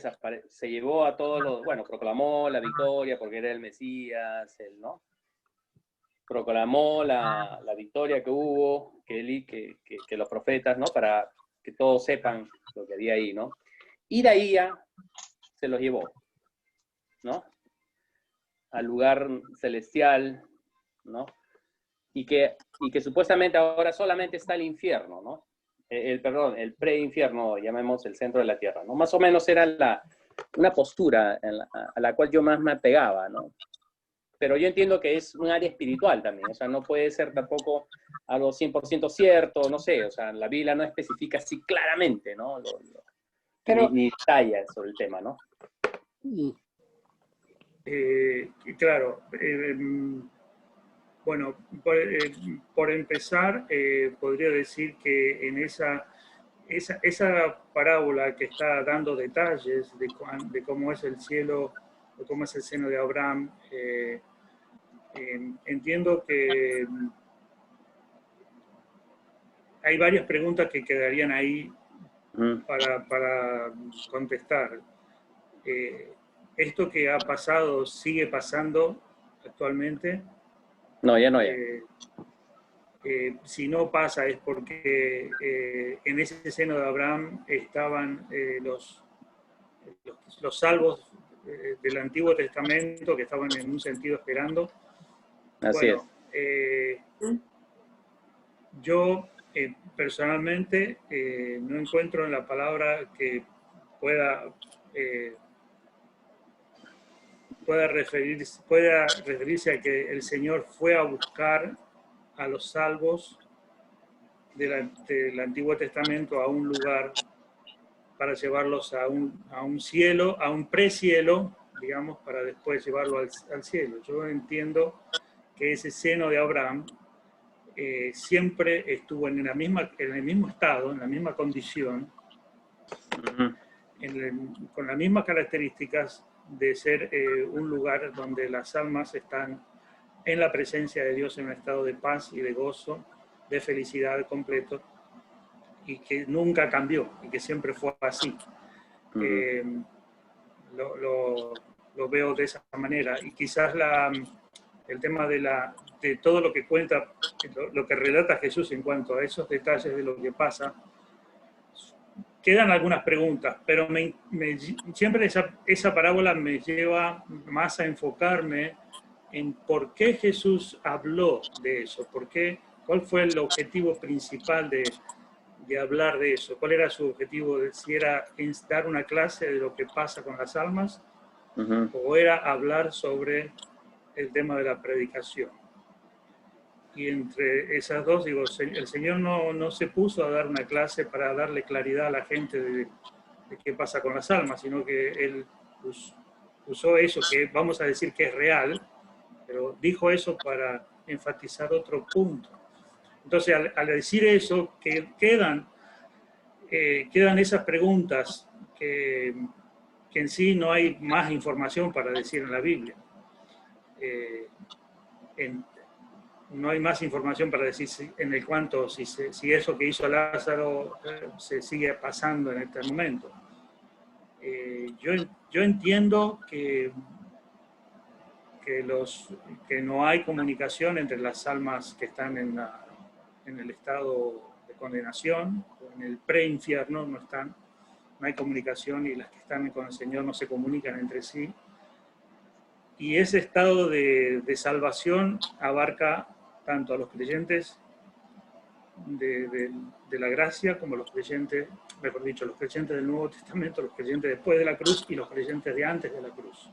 se llevó a todos los, bueno, proclamó la victoria porque era el Mesías, ¿no? Proclamó la victoria que hubo, que los profetas, ¿no? Para que todos sepan lo que había ahí, ¿no? Y de ahí ya se los llevó, ¿no? Al lugar celestial, ¿no? Y que supuestamente ahora solamente está el infierno, ¿no? Perdón, el pre-infierno, llamemos el centro de la tierra, ¿no? Más o menos era una postura a la cual yo más me apegaba, ¿no? Pero yo entiendo que es un área espiritual también, o sea, no puede ser tampoco algo 100% cierto, no sé, o sea, la Biblia no especifica así claramente, ¿no? Ni detalla sobre el tema, ¿no? Claro, bueno, por empezar, podría decir que en esa parábola que está dando detalles de cómo es el cielo, de cómo es el seno de Abraham, entiendo que hay varias preguntas que quedarían ahí para contestar. ¿Esto que ha pasado sigue pasando actualmente? No, ya no. Si no pasa es porque en ese seno de Abraham estaban los salvos del Antiguo Testamento que estaban en un sentido esperando. Así bueno, es. Yo personalmente no encuentro en la palabra que pueda referirse a que el Señor fue a buscar a los salvos del Antiguo Testamento a un lugar para llevarlos a un cielo, a un precielo, digamos, para después llevarlo al cielo. Yo entiendo que ese seno de Abraham siempre estuvo en el mismo estado, en la misma condición, con las mismas características de ser un lugar donde las almas están en la presencia de Dios en un estado de paz y de gozo, de felicidad completo, y que nunca cambió, y que siempre fue así. Lo veo de esa manera, y quizás el tema de todo lo que cuenta, lo que relata Jesús en cuanto a esos detalles de lo que pasa, quedan algunas preguntas, pero siempre esa parábola me lleva más a enfocarme en por qué Jesús habló de eso, cuál fue el objetivo principal de hablar de eso, cuál era su objetivo, si era dar una clase de lo que pasa con las almas, o era hablar sobre el tema de la predicación. Y entre esas dos, digo, el Señor no se puso a dar una clase para darle claridad a la gente de qué pasa con las almas, sino que Él usó eso, que vamos a decir que es real, pero dijo eso para enfatizar otro punto. Entonces, al decir eso, quedan esas preguntas que en sí no hay más información para decir en la Biblia. No hay más información para decir en el cuanto si eso que hizo Lázaro se sigue pasando en este momento. Yo entiendo que no hay comunicación entre las almas que están en el estado de condenación, en el pre-infierno no hay comunicación, y las que están con el Señor no se comunican entre sí. Y ese estado de salvación abarca tanto a los creyentes de la gracia como los creyentes, mejor dicho, los creyentes del Nuevo Testamento, los creyentes después de la cruz y los creyentes de antes de la cruz.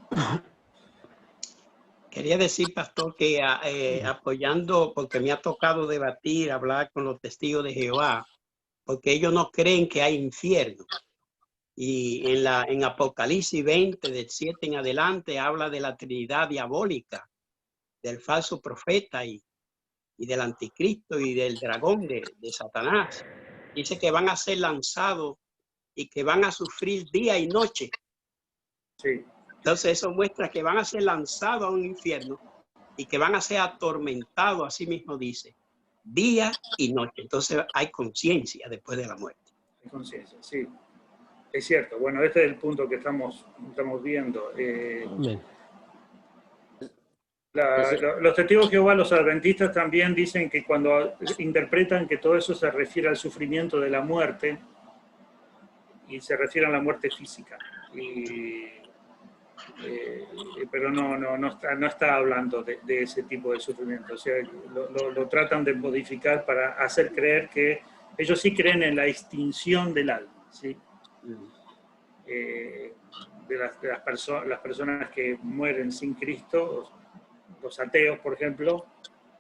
Quería decir, pastor, que apoyando, porque me ha tocado debatir, hablar con los testigos de Jehová, porque ellos no creen que hay infierno. Y en Apocalipsis 20, del 7 en adelante, habla de la Trinidad diabólica, del falso profeta y del anticristo y del dragón de Satanás. Dice que van a ser lanzados y que van a sufrir día y noche. Sí. Entonces eso muestra que van a ser lanzados a un infierno y que van a ser atormentados, así mismo dice, día y noche. Entonces hay conciencia después de la muerte. Hay conciencia, sí. Es cierto. Bueno, este es el punto que estamos viendo. Los testigos de Jehová, los adventistas también dicen que cuando interpretan que todo eso se refiere al sufrimiento de la muerte, y se refiere a la muerte física. Pero no está hablando de ese tipo de sufrimiento. O sea, lo tratan de modificar para hacer creer que ellos sí creen en la extinción del alma, ¿sí? De las personas que mueren sin Cristo, los ateos, por ejemplo,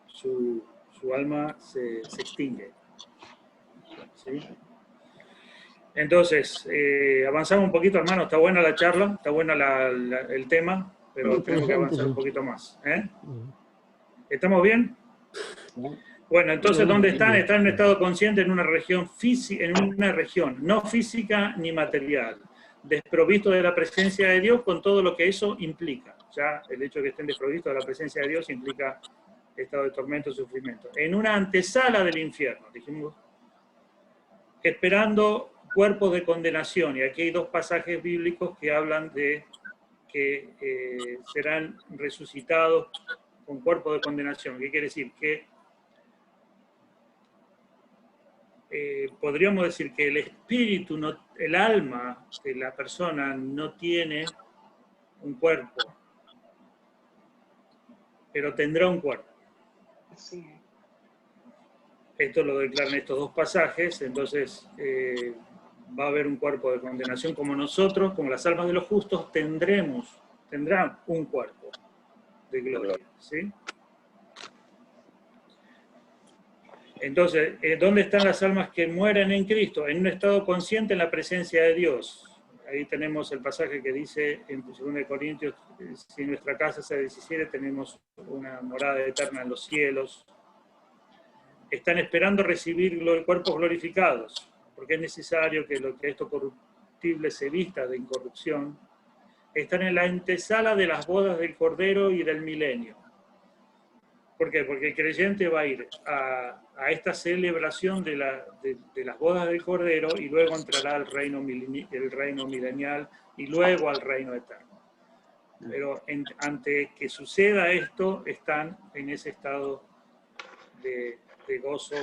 su alma se extingue, ¿sí? Entonces, avanzamos un poquito, hermano. Está buena la charla, está buena el tema, pero tenemos que avanzar un poquito más. ¿Estamos bien? Bueno, entonces, ¿dónde están? Están en un estado consciente en una región no física ni material, desprovisto de la presencia de Dios con todo lo que eso implica. Ya el hecho de que estén desprovistos de la presencia de Dios implica estado de tormento y sufrimiento. En una antesala del infierno, dijimos, esperando cuerpos de condenación. Y aquí hay dos pasajes bíblicos que hablan de que serán resucitados con cuerpos de condenación. ¿Qué quiere decir? Que podríamos decir que el espíritu, el alma de la persona no tiene un cuerpo, pero tendrá un cuerpo. Sí. Esto lo declaran estos dos pasajes, entonces va a haber un cuerpo de condenación como nosotros, como las almas de los justos, tendrán un cuerpo de gloria, ¿sí? Entonces, ¿dónde están las almas que mueren en Cristo? En un estado consciente en la presencia de Dios. Ahí tenemos el pasaje que dice en 2 Corintios, si nuestra casa se deshiciere, tenemos una morada eterna en los cielos. Están esperando recibir cuerpos glorificados, porque es necesario que esto corruptible se vista de incorrupción. Están en la antesala de las bodas del Cordero y del milenio. ¿Por qué? Porque el creyente va a ir a esta celebración de las bodas del Cordero y luego entrará al reino milenial y luego al reino eterno. Pero ante que suceda esto, están en ese estado de gozo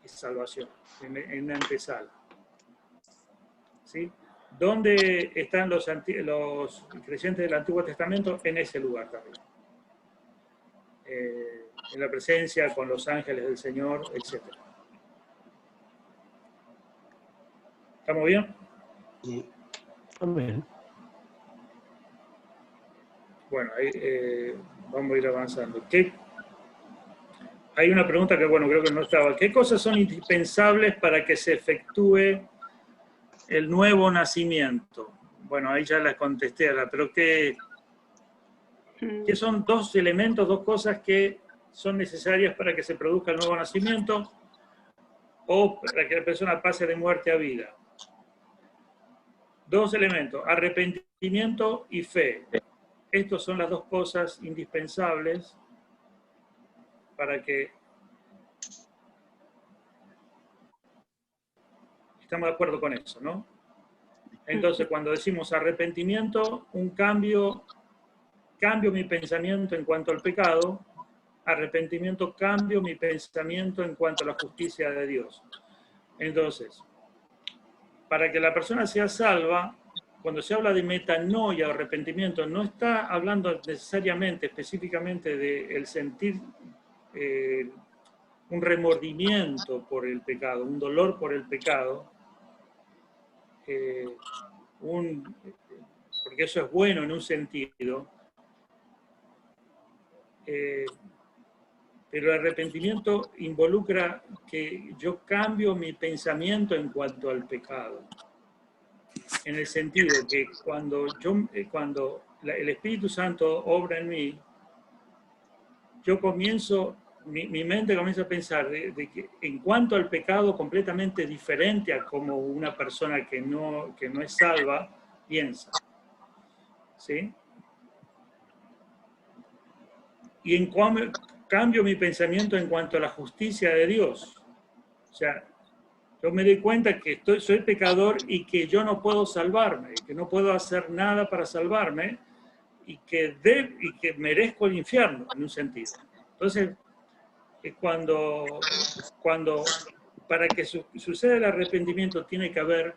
y salvación, en la antesala. ¿Sí? ¿Dónde están los creyentes del Antiguo Testamento? En ese lugar también. En la presencia con los ángeles del Señor, etc. ¿Estamos bien? Sí. Amén. Bueno, ahí vamos a ir avanzando. Hay una pregunta que, bueno, creo que no estaba. ¿Qué cosas son indispensables para que se efectúe el nuevo nacimiento? Bueno, ahí ya las contesté, pero ¿qué son dos elementos, dos cosas que son necesarias para que se produzca el nuevo nacimiento o para que la persona pase de muerte a vida? Dos elementos, arrepentimiento y fe. Estas son las dos cosas indispensables para que... Estamos de acuerdo con eso, ¿no? Entonces, cuando decimos arrepentimiento, un cambio mi pensamiento en cuanto al pecado. Arrepentimiento, cambio mi pensamiento en cuanto a la justicia de Dios. Entonces, para que la persona sea salva, cuando se habla de metanoia o arrepentimiento, no está hablando necesariamente, específicamente del sentir un remordimiento por el pecado, un dolor por el pecado, porque eso es bueno en un sentido, pero el arrepentimiento involucra que yo cambio mi pensamiento en cuanto al pecado. En el sentido que cuando el Espíritu Santo obra en mí, yo comienzo mi mente comienza a pensar de que en cuanto al pecado completamente diferente a como una persona que no es salva piensa. ¿Sí? Y en cambio mi pensamiento en cuanto a la justicia de Dios. O sea, yo me doy cuenta que soy pecador y que yo no puedo salvarme, que no puedo hacer nada para salvarme y que merezco el infierno, en un sentido. Entonces, cuando para que suceda el arrepentimiento tiene que haber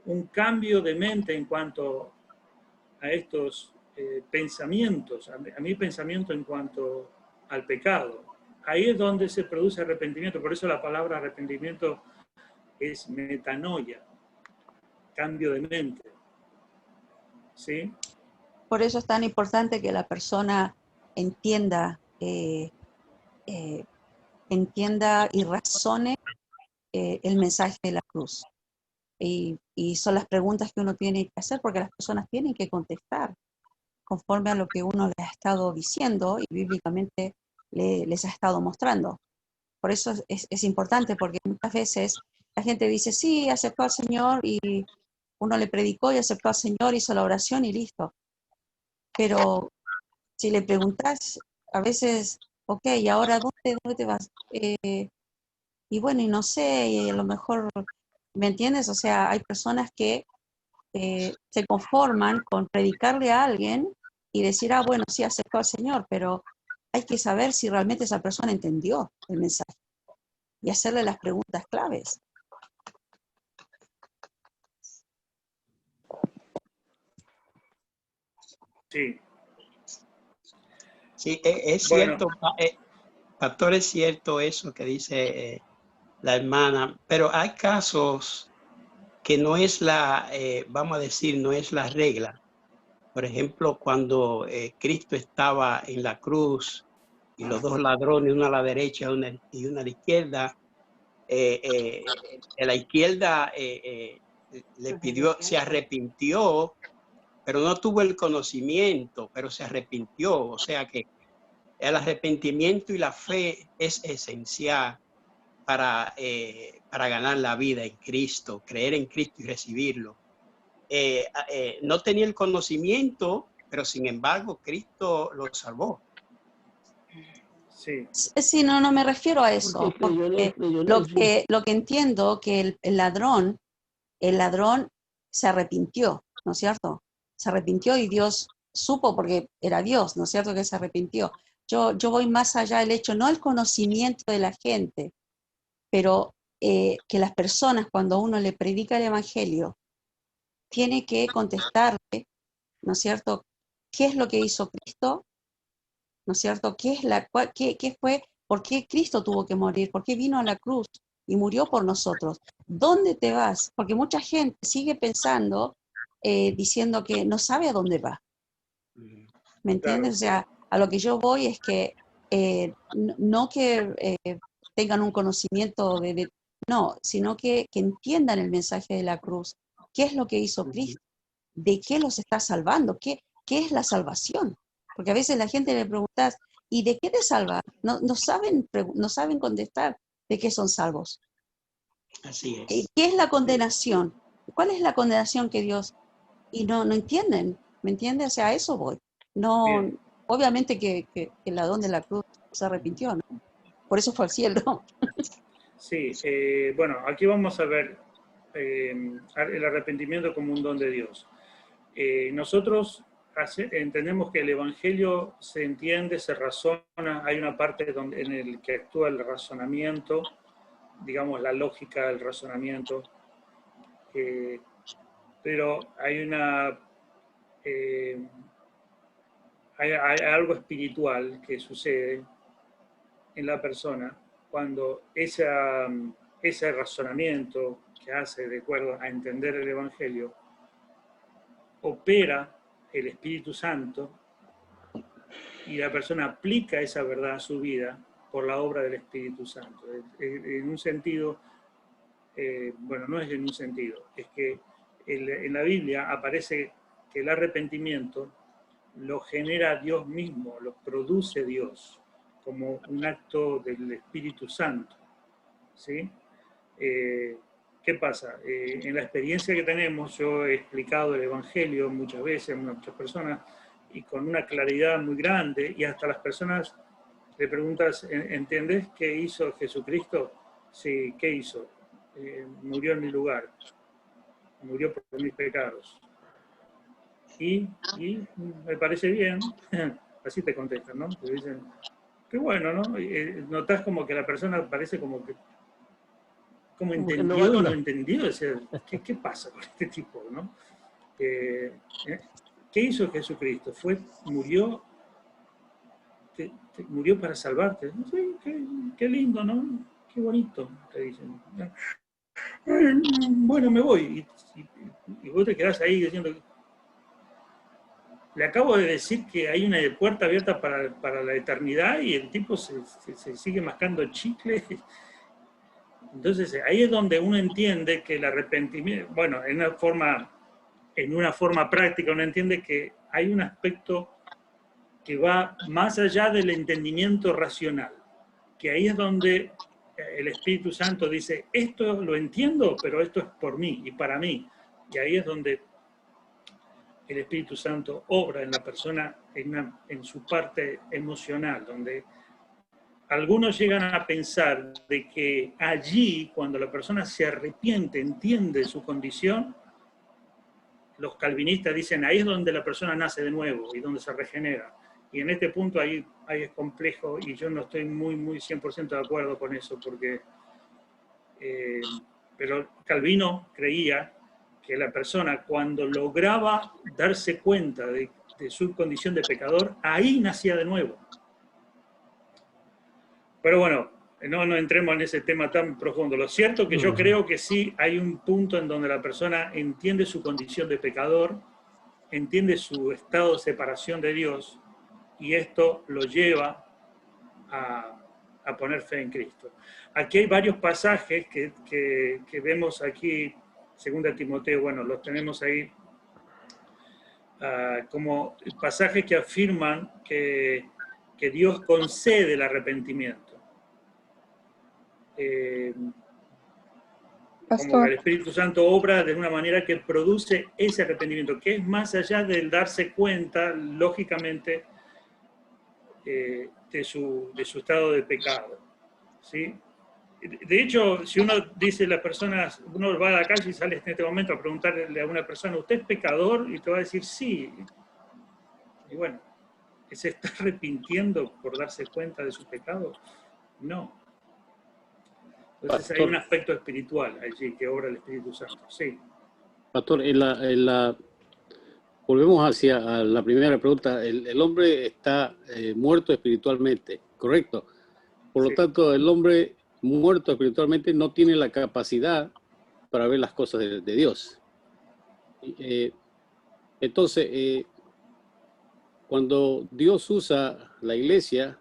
un cambio de mente en cuanto a estos pensamientos, a mi pensamiento en cuanto al pecado. Ahí es donde se produce arrepentimiento, por eso la palabra arrepentimiento es metanoia, cambio de mente. ¿Sí? Por eso es tan importante que la persona entienda, entienda y razone el mensaje de la cruz. Y son las preguntas que uno tiene que hacer, porque las personas tienen que contestar conforme a lo que uno les ha estado diciendo y bíblicamente les ha estado mostrando. Por eso es importante, porque muchas veces la gente dice, sí, aceptó al Señor, y uno le predicó y aceptó al Señor, hizo la oración y listo. Pero si le preguntas, a veces, ok, ¿y ahora dónde te vas? Y bueno, y no sé, y a lo mejor, ¿me entiendes? O sea, hay personas que se conforman con predicarle a alguien y decir, ah, bueno, sí, aceptó al Señor, pero hay que saber si realmente esa persona entendió el mensaje y hacerle las preguntas claves. Sí. Sí, es cierto, pastor, es cierto eso que dice la hermana, pero hay casos que no es vamos a decir, no es la regla. Por ejemplo, cuando Cristo estaba en la cruz y los dos ladrones, uno a la derecha y uno a la izquierda, a la izquierda le pidió, se arrepintió, pero no tuvo el conocimiento, pero se arrepintió. O sea que el arrepentimiento y la fe es esencial para ganar la vida en Cristo, creer en Cristo y recibirlo. No tenía el conocimiento, pero sin embargo Cristo lo salvó. Sí. Sí, no me refiero a eso, porque lo que entiendo que el ladrón se arrepintió, ¿no es cierto? Se arrepintió y Dios supo, porque era Dios, ¿no es cierto?, que se arrepintió. Yo voy más allá del hecho, no el conocimiento de la gente, pero que las personas, cuando uno le predica el Evangelio, tiene que contestarle, ¿no es cierto?, ¿qué es lo que hizo Cristo? ¿No es cierto? ¿Qué fue? ¿Por qué Cristo tuvo que morir? ¿Por qué vino a la cruz y murió por nosotros? ¿Dónde te vas? Porque mucha gente sigue pensando, diciendo que no sabe a dónde va. ¿Me entiendes? Claro. O sea, a lo que yo voy es que no que tengan un conocimiento no, sino que entiendan el mensaje de la cruz. ¿Qué es lo que hizo Cristo? ¿De qué los está salvando? ¿Qué es la salvación? Porque a veces la gente le pregunta, ¿y de qué te salva? No saben contestar de qué son salvos. Así es. ¿Qué es la condenación? ¿Cuál es la condenación que Dios? Y no entienden, ¿me entiendes? O sea, a eso voy. No, bien. Obviamente que el ladrón de la cruz se arrepintió, ¿no? Por eso fue al cielo. Sí, bueno, aquí vamos a ver el arrepentimiento como un don de Dios. Nosotros entendemos que el Evangelio se entiende, se razona, hay una parte en el que actúa el razonamiento, digamos la lógica del razonamiento, pero hay hay algo espiritual que sucede en la persona cuando ese razonamiento que hace de acuerdo a entender el Evangelio opera el Espíritu Santo y la persona aplica esa verdad a su vida por la obra del Espíritu Santo. En un sentido, bueno, no es en un sentido, es que en la Biblia aparece que el arrepentimiento lo genera Dios mismo, lo produce Dios. como un acto del Espíritu Santo, ¿sí? ¿Qué pasa? En la experiencia que tenemos, yo he explicado el Evangelio muchas veces a muchas personas y con una claridad muy grande, y hasta las personas le preguntas, ¿entendés qué hizo Jesucristo? Sí, ¿qué hizo? Murió en mi lugar, murió por mis pecados. Y me parece bien, así te contestan, ¿no? Te dicen, qué bueno, ¿no? Notás como que la persona parece como entendió o no entendió, o sea, ¿qué pasa con este tipo, no? ¿Qué hizo Jesucristo? Murió para salvarte. Sí, qué lindo, ¿no? Qué bonito, te dicen. Bueno, me voy. Y vos te quedás ahí diciendo, le acabo de decir que hay una puerta abierta para la eternidad y el tipo se sigue mascando chicle. Entonces, ahí es donde uno entiende que el arrepentimiento, bueno, en una forma práctica, uno entiende que hay un aspecto que va más allá del entendimiento racional, que ahí es donde el Espíritu Santo dice, esto lo entiendo, pero esto es por mí y para mí. Y ahí es donde el Espíritu Santo obra en la persona en su parte emocional, donde algunos llegan a pensar de que allí, cuando la persona se arrepiente, entiende su condición, los calvinistas dicen, ahí es donde la persona nace de nuevo y donde se regenera. Y en este punto ahí es complejo y yo no estoy muy 100% de acuerdo con eso, porque pero Calvino creía que la persona cuando lograba darse cuenta de su condición de pecador, ahí nacía de nuevo. Pero bueno, no entremos en ese tema tan profundo. Lo cierto es que yo creo que sí hay un punto en donde la persona entiende su condición de pecador, entiende su estado de separación de Dios, y esto lo lleva a poner fe en Cristo. Aquí hay varios pasajes que vemos aquí, 2 Timoteo, bueno, los tenemos ahí, como pasajes que afirman que Dios concede el arrepentimiento. Como que el Espíritu Santo obra de una manera que produce ese arrepentimiento, que es más allá del darse cuenta, lógicamente, de su estado de pecado, ¿sí? De hecho, si uno dice a las personas, uno va a la calle y sale en este momento a preguntarle a una persona, ¿usted es pecador? Y te va a decir, sí. Y bueno, ¿se está arrepintiendo por darse cuenta de su pecado? No. Entonces Pastor, hay un aspecto espiritual allí que obra el Espíritu Santo. Sí. Pastor, volvemos hacia la primera pregunta. El hombre está muerto espiritualmente, ¿correcto? Por lo tanto, el hombre muerto espiritualmente no tiene la capacidad para ver las cosas de Dios. Entonces, cuando Dios usa la iglesia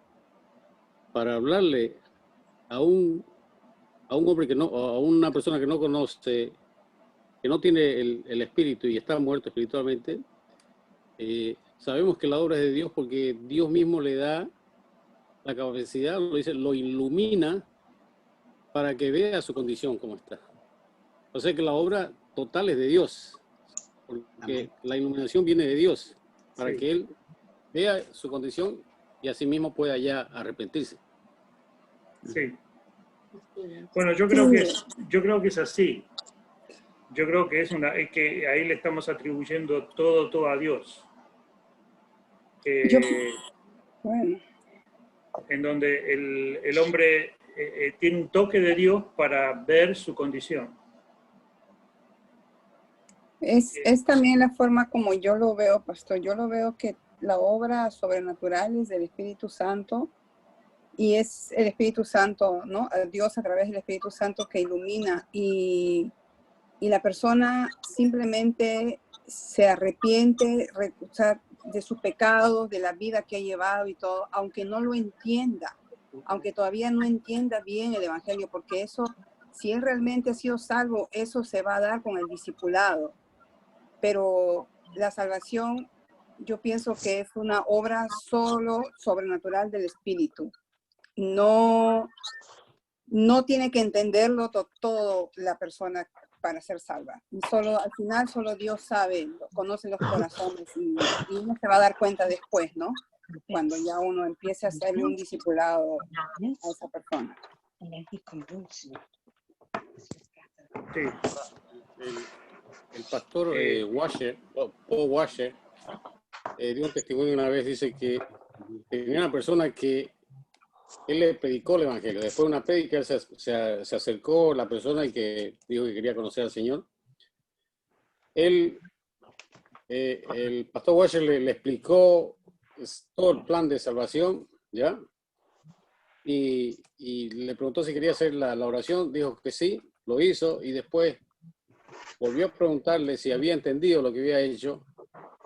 para hablarle a un hombre a una persona que no conoce, que no tiene el espíritu y está muerto espiritualmente, sabemos que la obra es de Dios porque Dios mismo le da la capacidad, lo ilumina para que vea su condición como está. O sea que la obra total es de Dios, porque la iluminación viene de Dios, para que Él vea su condición y así mismo pueda ya arrepentirse. Sí. Bueno, yo creo que es así. Yo creo que es que ahí le estamos atribuyendo todo a Dios. En donde el hombre tiene un toque de Dios para ver su condición. Es también la forma como yo lo veo, pastor. Yo lo veo que la obra sobrenatural es del Espíritu Santo y es el Espíritu Santo, ¿no? Dios a través del Espíritu Santo que ilumina y la persona simplemente se arrepiente de sus pecados, de la vida que ha llevado y todo, aunque no lo entienda, aunque todavía no entienda bien el Evangelio, porque eso, si él realmente ha sido salvo, eso se va a dar con el discipulado. Pero la salvación, yo pienso que es una obra solo sobrenatural del Espíritu. no tiene que entenderlo todo la persona para ser salva. Y al final solo Dios sabe, conoce los corazones y uno se va a dar cuenta después, ¿no? Cuando ya uno empiece a hacerle un discipulado a esa persona. Sí. El pastor Paul Washer, dio un testimonio una vez, dice que tenía una persona que él le predicó el evangelio. Después de una prédica se acercó la persona y que dijo que quería conocer al Señor. El pastor Washer le explicó todo el plan de salvación, ¿ya? Y le preguntó si quería hacer la oración, dijo que sí, lo hizo, y después volvió a preguntarle si había entendido lo que había hecho,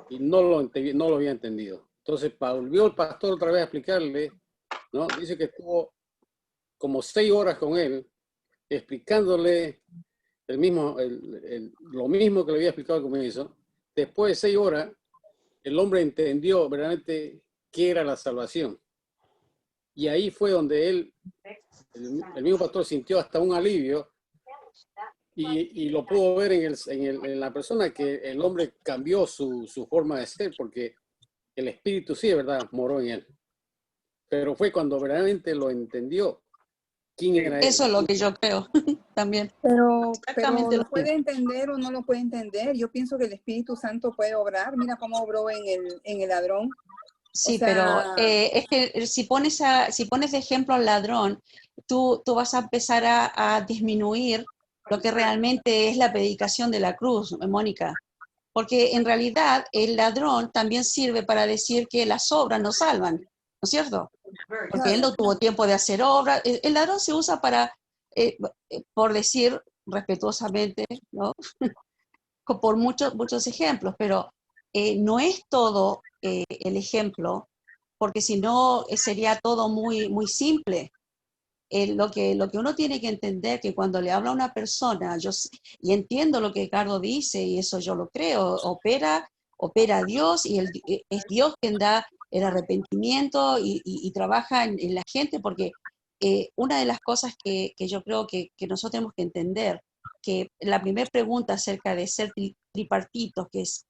y no lo había entendido. Entonces volvió el pastor otra vez a explicarle, ¿no? Dice que estuvo como 6 horas con él, explicándole lo mismo que le había explicado al comienzo. Después de 6 horas, el hombre entendió verdaderamente qué era la salvación. Y ahí fue donde el mismo pastor sintió hasta un alivio y lo pudo ver en la persona, que el hombre cambió su forma de ser, porque el espíritu sí, de verdad, moró en él. Pero fue cuando verdaderamente lo entendió quién era él. Eso es lo que yo creo también. Pero ¿lo puede entender o no lo puede entender? Yo pienso que el Espíritu Santo puede obrar. Mira cómo obró en el ladrón. Sí, pero es que si pones de ejemplo al ladrón, tú vas a empezar a disminuir lo que realmente es la predicación de la cruz, Mónica. Porque en realidad el ladrón también sirve para decir que las obras nos salvan, ¿no es cierto? Porque él no tuvo tiempo de hacer obras. El ladrón se usa para, por decir respetuosamente, ¿no? Por muchos ejemplos, pero no es todo el ejemplo, porque si no sería todo muy, muy simple. Lo que uno tiene que entender, que cuando le habla a una persona, y entiendo lo que Ricardo dice, y eso yo lo creo, opera Dios, y es Dios quien da el arrepentimiento y trabaja en la gente, porque una de las cosas que yo creo que nosotros tenemos que entender, que la primera pregunta acerca de ser tripartitos, que es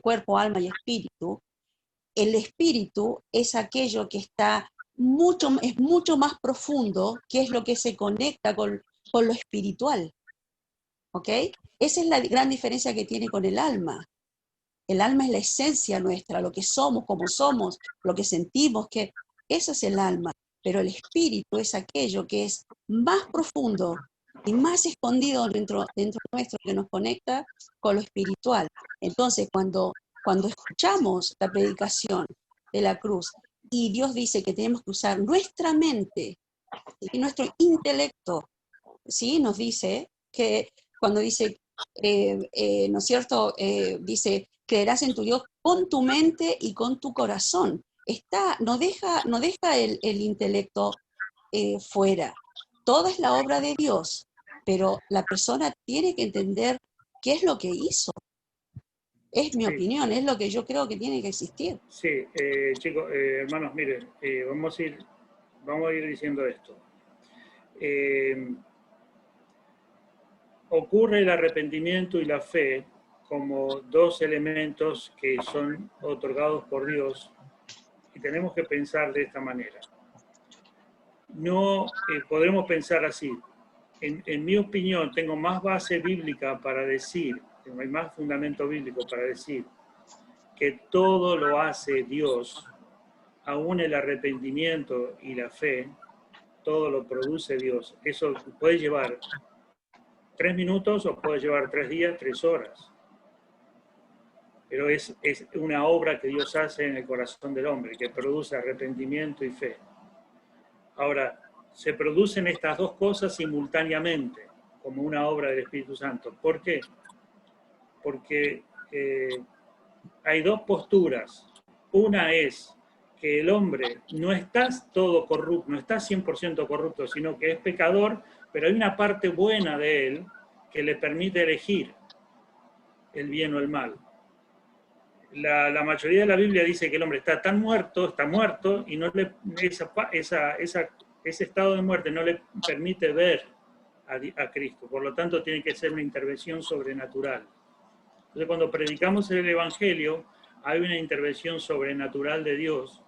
cuerpo, alma y espíritu, el espíritu es aquello que es mucho más profundo, que es lo que se conecta con lo espiritual. ¿Ok? Esa es la gran diferencia que tiene con el alma. El alma es la esencia nuestra, lo que somos, cómo somos, lo que sentimos, que eso es el alma. Pero el espíritu es aquello que es más profundo y más escondido dentro nuestro, que nos conecta con lo espiritual. Entonces, cuando escuchamos la predicación de la cruz y Dios dice que tenemos que usar nuestra mente y nuestro intelecto, ¿sí? Nos dice que cuando dice, ¿no es cierto? Dice, creerás en tu Dios con tu mente y con tu corazón. No deja el intelecto fuera. Toda es la obra de Dios, pero la persona tiene que entender qué es lo que hizo. Es mi opinión, es lo que yo creo que tiene que existir. Sí, chicos, hermanos, miren, vamos a ir diciendo esto. Ocurre el arrepentimiento y la fe como 2 elementos que son otorgados por Dios, y tenemos que pensar de esta manera. No podemos pensar así. En mi opinión, tengo más base bíblica para decir, hay más fundamento bíblico para decir que todo lo hace Dios, aún el arrepentimiento y la fe, todo lo produce Dios. Eso puede llevar 3 minutos o puede llevar 3 días, 3 horas. Pero es una obra que Dios hace en el corazón del hombre, que produce arrepentimiento y fe. Ahora, se producen estas 2 cosas simultáneamente, como una obra del Espíritu Santo. ¿Por qué? Porque hay 2 posturas. Una es que el hombre no está todo corrupto, no está 100% corrupto, sino que es pecador, pero hay una parte buena de él que le permite elegir el bien o el mal. La mayoría de la Biblia dice que el hombre está muerto, y no esa ese estado de muerte no le permite ver a Cristo, por lo tanto tiene que ser una intervención sobrenatural. Entonces cuando predicamos el Evangelio, hay una intervención sobrenatural de Dios,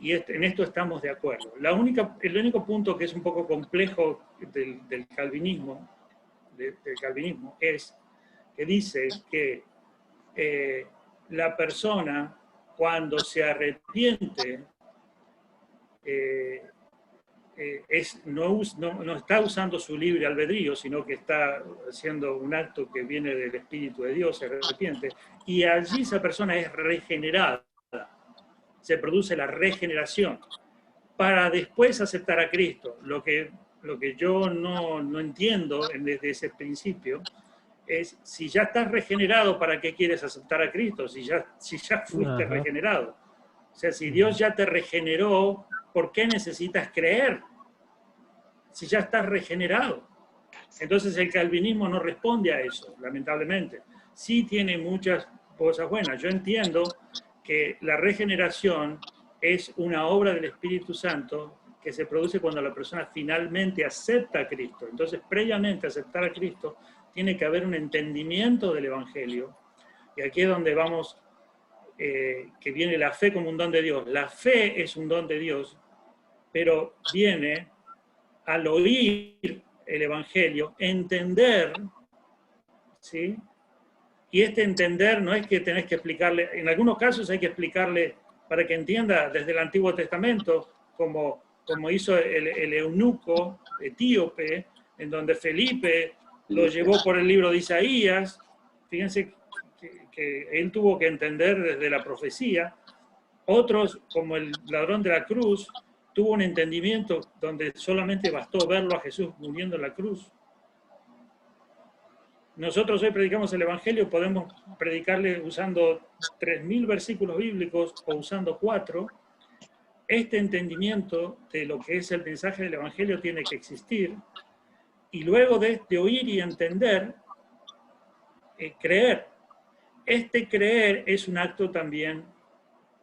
y en esto estamos de acuerdo. El único punto que es un poco complejo del calvinismo, es que dice que la persona, cuando se arrepiente, no está usando su libre albedrío, sino que está haciendo un acto que viene del Espíritu de Dios, se arrepiente, y allí esa persona es regenerada, se produce la regeneración, para después aceptar a Cristo. Lo que yo no entiendo desde ese principio es, si ya estás regenerado, ¿para qué quieres aceptar a Cristo? Si ya fuiste regenerado. O sea, si Dios ya te regeneró, ¿por qué necesitas creer? Si ya estás regenerado. Entonces el calvinismo no responde a eso, lamentablemente. Sí tiene muchas cosas buenas. Yo entiendo que la regeneración es una obra del Espíritu Santo que se produce cuando la persona finalmente acepta a Cristo. Entonces, previamente a aceptar a Cristo, tiene que haber un entendimiento del Evangelio. Y aquí es donde vamos, que viene la fe como un don de Dios. La fe es un don de Dios, pero viene al oír el Evangelio, entender, ¿sí? Y este entender no es que tenés que explicarle, en algunos casos hay que explicarle para que entienda desde el Antiguo Testamento, como hizo el eunuco etíope, en donde Felipe lo llevó por el libro de Isaías. Fíjense que él tuvo que entender desde la profecía. Otros, como el ladrón de la cruz, tuvo un entendimiento donde solamente bastó verlo a Jesús muriendo en la cruz. Nosotros hoy predicamos el Evangelio, podemos predicarle usando 3.000 versículos bíblicos o usando 4. Este entendimiento de lo que es el mensaje del Evangelio tiene que existir, y luego de oír y entender, creer. Este creer es un acto también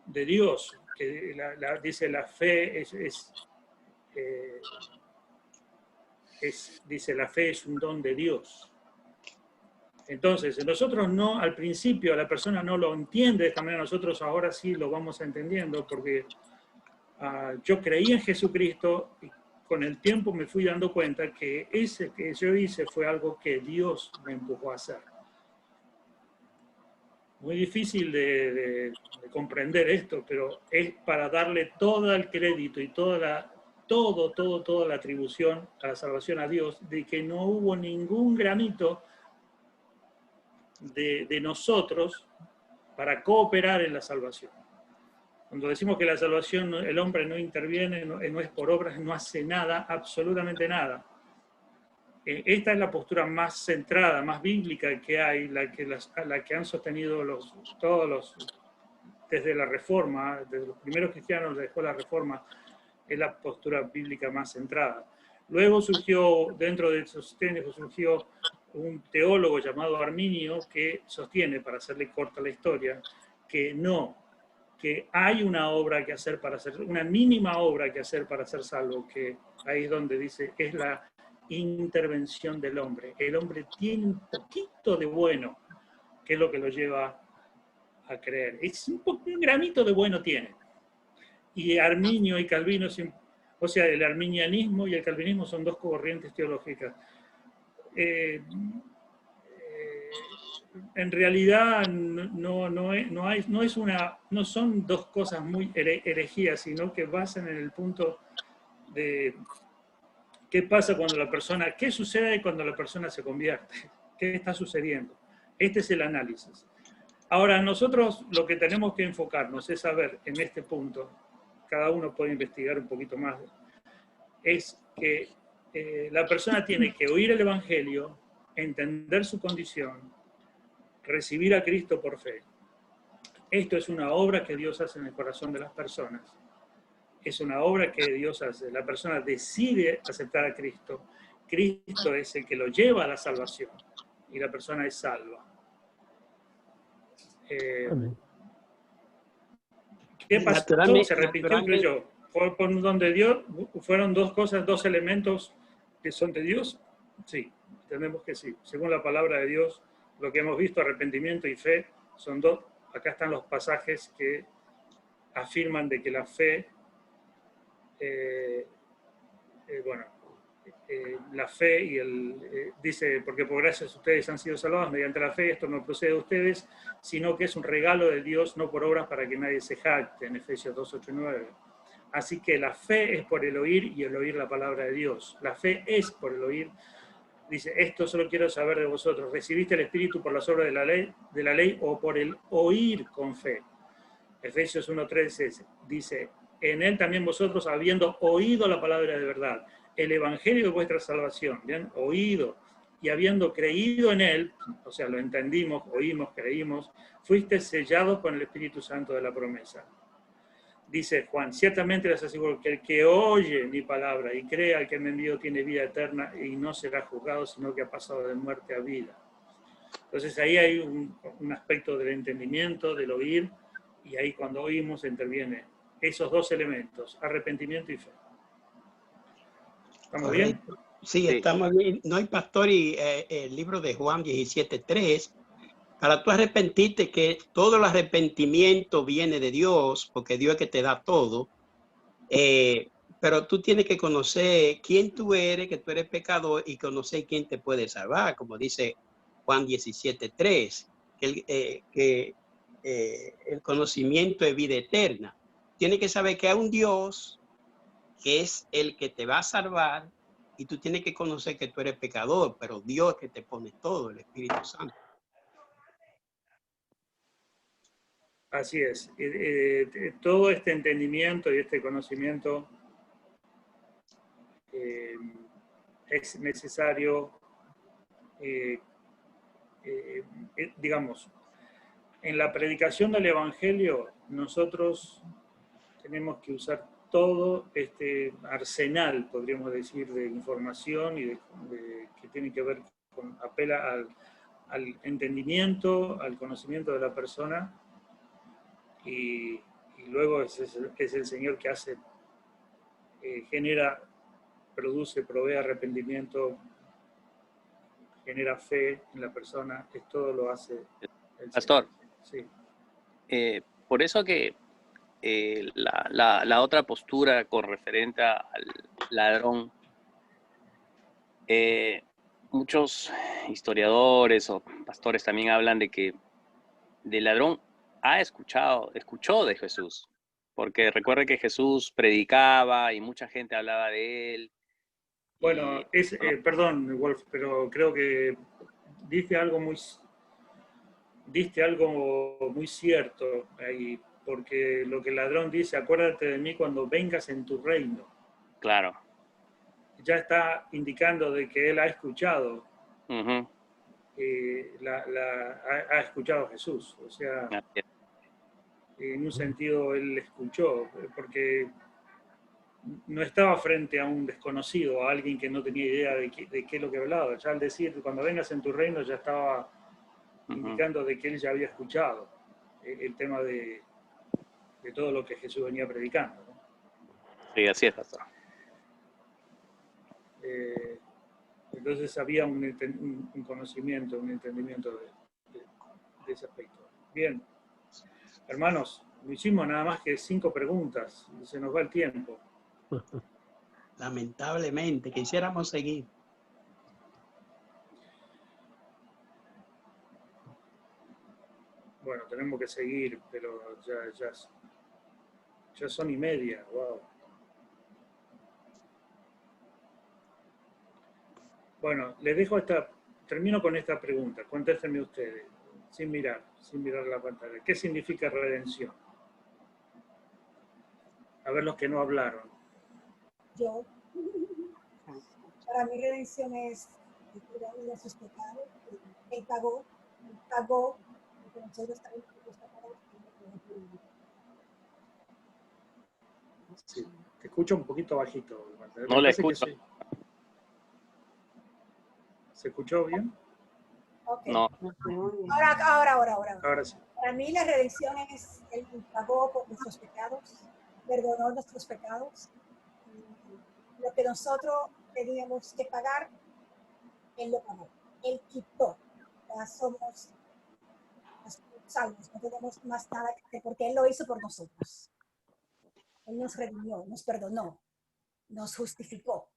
de Dios, que dice la fe dice la fe es un don de Dios. Entonces, nosotros no, al principio la persona no lo entiende de esta manera, nosotros ahora sí lo vamos entendiendo, porque yo creí en Jesucristo y con el tiempo me fui dando cuenta que ese que yo hice fue algo que Dios me empujó a hacer. Muy difícil de comprender esto, pero es para darle todo el crédito y toda la atribución a la salvación a Dios, de que no hubo ningún gramito de nosotros para cooperar en la salvación. Cuando decimos que la salvación, el hombre no interviene, no es por obras, no hace nada, absolutamente nada. Esta es la postura más centrada, más bíblica que hay, la que han sostenido desde la Reforma, desde los primeros cristianos después de la Reforma, es la postura bíblica más centrada. Luego surgió, dentro de esos técnicos, surgió un teólogo llamado Arminio que sostiene, para hacerle corta la historia, que hay una obra que hacer para ser, una mínima obra que hacer para ser salvo, que ahí es donde dice, es la intervención del hombre. El hombre tiene un poquito de bueno, que es lo que lo lleva a creer. Un granito de bueno tiene. Y Arminio y Calvino, o sea, el arminianismo y el calvinismo son dos corrientes teológicas. En realidad no son dos cosas muy herejías, sino que basan en el punto de qué pasa cuando la persona, qué sucede cuando la persona se convierte, qué está sucediendo. Este es el análisis. Ahora, nosotros lo que tenemos que enfocarnos es saber en este punto, cada uno puede investigar un poquito más, es que la persona tiene que oír el Evangelio, entender su condición, recibir a Cristo por fe. Esto es una obra que Dios hace en el corazón de las personas. Es una obra que Dios hace. La persona decide aceptar a Cristo. Cristo es el que lo lleva a la salvación. Y la persona es salva. ¿Qué pasó? Se arrepintió y creyó. ¿Fue por un don de Dios? ¿Fueron dos cosas, dos elementos que son de Dios? Sí, entendemos que sí. Según la palabra de Dios, lo que hemos visto, arrepentimiento y fe, son dos. Acá están los pasajes que afirman de que la fe, la fe y dice, porque por gracias ustedes han sido salvados mediante la fe, esto no procede de ustedes, sino que es un regalo de Dios, no por obras para que nadie se jacte, en Efesios 2, 8 y 9. Así que la fe es por el oír y el oír la palabra de Dios. La fe es por el oír. Dice, esto solo quiero saber de vosotros. ¿Recibiste el Espíritu por las obras de la ley o por el oír con fe? Efesios 1:3 dice, en él también vosotros, habiendo oído la palabra de verdad, el evangelio de vuestra salvación, ¿bien? Oído, y habiendo creído en él, o sea, lo entendimos, oímos, creímos, fuiste sellados con el Espíritu Santo de la promesa. Dice Juan, ciertamente les aseguro que el que oye mi palabra y cree al que me envió tiene vida eterna y no será juzgado, sino que ha pasado de muerte a vida. Entonces ahí hay un aspecto del entendimiento, del oír, y ahí cuando oímos interviene esos dos elementos, arrepentimiento y fe. ¿Estamos bien? Sí, estamos bien. No hay pastor y el libro de Juan 17:3. Para tú arrepentirte, que todo el arrepentimiento viene de Dios, porque Dios es que te da todo. Pero tú tienes que conocer quién tú eres, que tú eres pecador, y conocer quién te puede salvar, como dice Juan 17:3, que el conocimiento es vida eterna. Tienes que saber que hay un Dios que es el que te va a salvar, y tú tienes que conocer que tú eres pecador, pero Dios es que te pone todo, el Espíritu Santo. Así es. Todo este entendimiento y este conocimiento es necesario, digamos, en la predicación del Evangelio nosotros tenemos que usar todo este arsenal, podríamos decir, de información y que tiene que ver con, apela al entendimiento, al conocimiento de la persona, y luego es el Señor que hace, genera, produce, provee arrepentimiento, genera fe en la persona, es todo lo hace el Pastor. Señor. Sí. Por eso que la otra postura con referente al ladrón, muchos historiadores o pastores también hablan de que el ladrón escuchó de Jesús, porque recuerde que Jesús predicaba y mucha gente hablaba de él. Bueno, perdón, Wolf, pero creo que diste algo muy cierto ahí, porque lo que el ladrón dice, acuérdate de mí cuando vengas en tu reino. Claro. Ya está indicando de que él ha escuchado, uh-huh. Ha escuchado a Jesús, o sea, en un sentido él escuchó, porque no estaba frente a un desconocido, a alguien que no tenía idea de qué es lo que hablaba. Ya al decir, cuando vengas en tu reino, ya estaba indicando de que él ya había escuchado el tema de todo lo que Jesús venía predicando, ¿no? Sí, así es, pastor. Entonces había un conocimiento, un entendimiento de ese aspecto. Bien, hermanos, no hicimos nada más que 5 preguntas, se nos va el tiempo. Lamentablemente, quisiéramos seguir. Bueno, tenemos que seguir, pero ya son 1:30, wow. Bueno, les dejo termino con esta pregunta, contéstenme ustedes, sin mirar la pantalla. ¿Qué significa redención? A ver los que no hablaron. Yo, para mí redención es el perdón de sus pecados. Él pagó, porque nosotros también pagamos. Sí, te escucho un poquito bajito. No le escucho. Sí. ¿Se escuchó bien? Okay. No. Ahora. Ahora sí. Para mí la redención es, él pagó por nuestros pecados, perdonó nuestros pecados. Lo que nosotros teníamos que pagar, Él lo pagó. Él quitó. Ya somos salvos, no tenemos más nada que hacer porque Él lo hizo por nosotros. Él nos redimió, nos perdonó, nos justificó,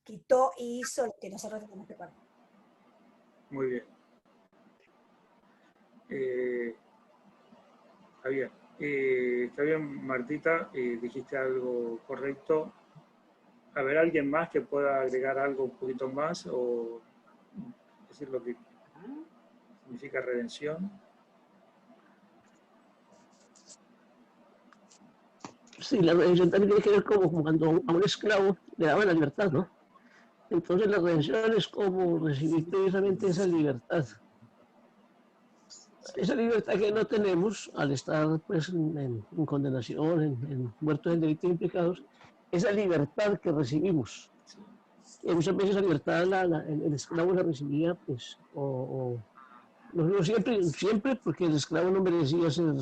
quitó y hizo lo que nosotros tenemos que pagar. Muy bien. Está bien, Martita, dijiste algo correcto. A ver, ¿alguien más que pueda agregar algo un poquito más o decir lo que significa redención? Sí, la redención también tiene que ver como cuando a un esclavo le daban la libertad, ¿no? Entonces la redención es como recibir precisamente esa libertad. Esa libertad que no tenemos al estar pues, en condenación, en muertos en delitos implicados, esa libertad que recibimos. Y muchas veces esa libertad el esclavo la recibía, pues, no siempre, porque el esclavo no merecía ser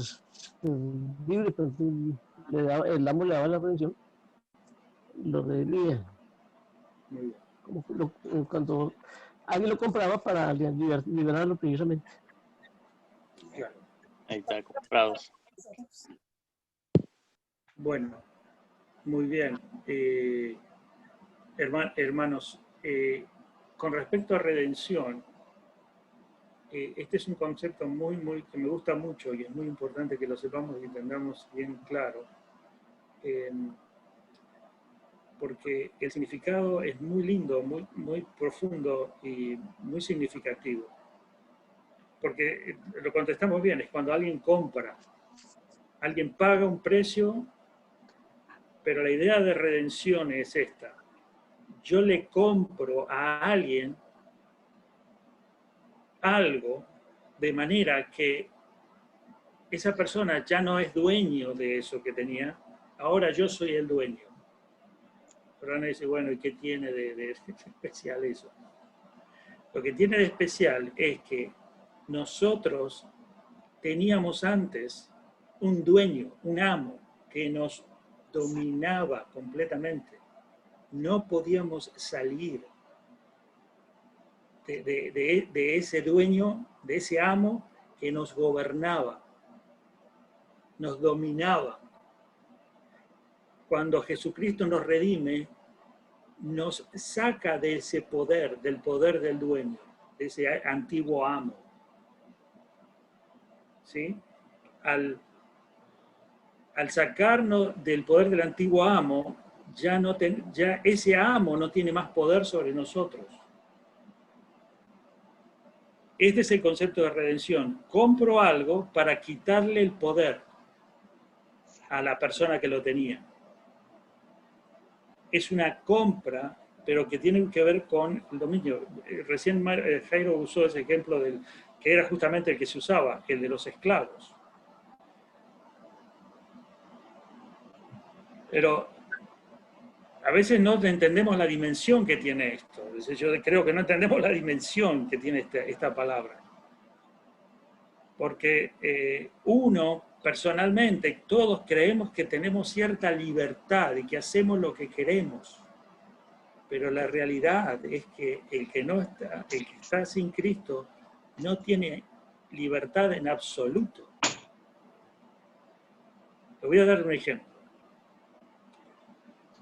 libre, pero el amo le daba la redención, lo redimía. Como cuando alguien lo compraba para liberarlo precisamente. Claro. Ahí está, comprados. Bueno, muy bien. Hermanos, con respecto a redención, este es un concepto que me gusta mucho y es muy importante que lo sepamos y tengamos bien claro, porque el significado es muy lindo, muy profundo y muy significativo. Porque lo contestamos bien, es cuando alguien compra, alguien paga un precio, pero la idea de redención es esta. Yo le compro a alguien algo de manera que esa persona ya no es dueño de eso que tenía, ahora yo soy el dueño. Pero Ana dice, bueno, ¿y qué tiene de especial eso? Lo que tiene de especial es que nosotros teníamos antes un dueño, un amo, que nos dominaba completamente. No podíamos salir de ese dueño, de ese amo que nos gobernaba, nos dominaba. Cuando Jesucristo nos redime, nos saca de ese poder, del poder del dueño, de ese antiguo amo. ¿Sí? Al sacarnos del poder del antiguo amo, ya ese amo no tiene más poder sobre nosotros. Este es el concepto de redención. Compro algo para quitarle el poder a la persona que lo tenía. Es una compra, pero que tiene que ver con el dominio. Recién Jairo usó ese ejemplo que era justamente el que se usaba, el de los esclavos. Pero a veces no entendemos la dimensión que tiene esto. Yo creo que no entendemos la dimensión que tiene esta palabra. Porque uno, personalmente, todos creemos que tenemos cierta libertad y que hacemos lo que queremos. Pero la realidad es que el que está sin Cristo, no tiene libertad en absoluto. Le voy a dar un ejemplo.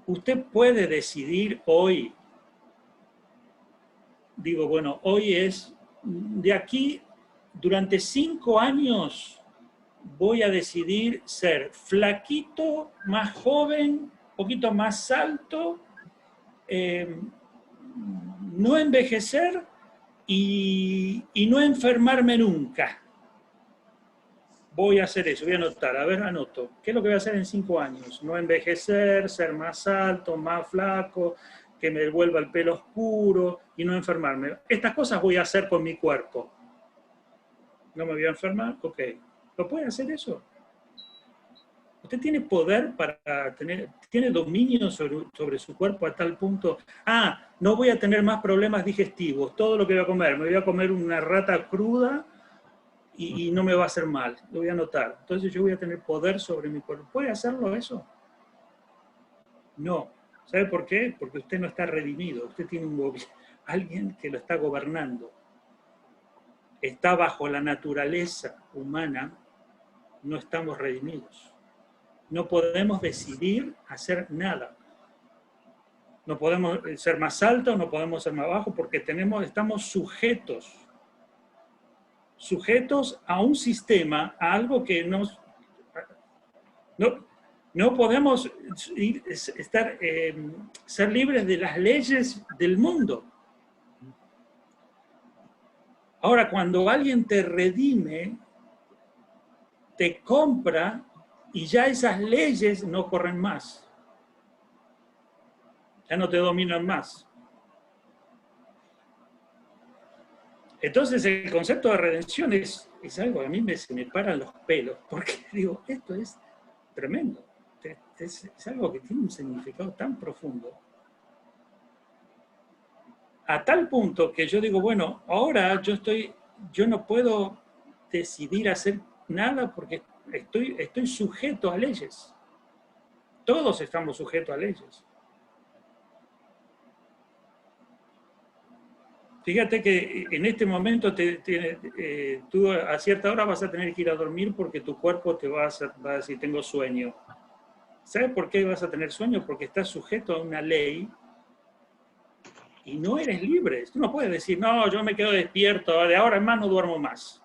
Usted puede decidir hoy, hoy es, de aquí, durante 5 años, voy a decidir ser flaquito, más joven, un poquito más alto, no envejecer y no enfermarme nunca. Voy a hacer eso, voy a anotar, a ver, anoto. ¿Qué es lo que voy a hacer en 5 años? No envejecer, ser más alto, más flaco, que me vuelva el pelo oscuro y no enfermarme. Estas cosas voy a hacer con mi cuerpo. ¿No me voy a enfermar? Ok. ¿Lo puede hacer eso? Usted tiene poder tiene dominio sobre su cuerpo a tal punto, no voy a tener más problemas digestivos, todo lo que voy a comer, me voy a comer una rata cruda y no me va a hacer mal, lo voy a anotar. Entonces yo voy a tener poder sobre mi cuerpo. ¿Puede hacerlo eso? No. ¿Sabe por qué? Porque usted no está redimido. Usted tiene alguien que lo está gobernando. Está bajo la naturaleza humana. No estamos redimidos. No podemos decidir hacer nada. No podemos ser más altos, no podemos ser más bajos, porque estamos sujetos a un sistema, a algo que no podemos ser libres de las leyes del mundo. Ahora, cuando alguien te redime, te compra y ya esas leyes no corren más. Ya no te dominan más. Entonces el concepto de redención es algo que a mí se me paran los pelos, porque digo, esto es tremendo. Es algo que tiene un significado tan profundo. A tal punto que yo digo, bueno, ahora yo no puedo decidir hacer nada porque estoy sujeto a leyes. Todos estamos sujetos a leyes. Fíjate que en este momento tú a cierta hora vas a tener que ir a dormir porque tu cuerpo te va a decir, tengo sueño. ¿Sabes por qué vas a tener sueño? Porque estás sujeto a una ley y no eres libre. Tú no puedes decir, no, yo me quedo despierto, de ahora en más no duermo más.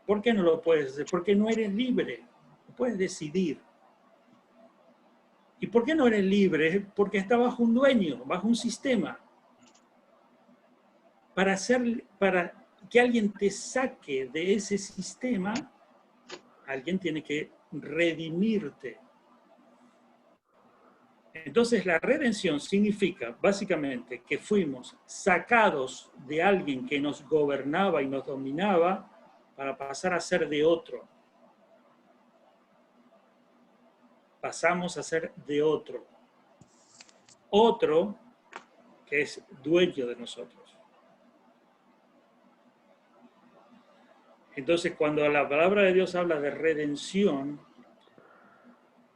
¿Por qué no lo puedes hacer? Porque no eres libre. No puedes decidir. ¿Y por qué no eres libre? Porque estás bajo un dueño, bajo un sistema. Para que alguien te saque de ese sistema, alguien tiene que redimirte. Entonces la redención significa básicamente que fuimos sacados de alguien que nos gobernaba y nos dominaba para pasar a ser de otro. Pasamos a ser de otro. Otro que es dueño de nosotros. Entonces, cuando la palabra de Dios habla de redención,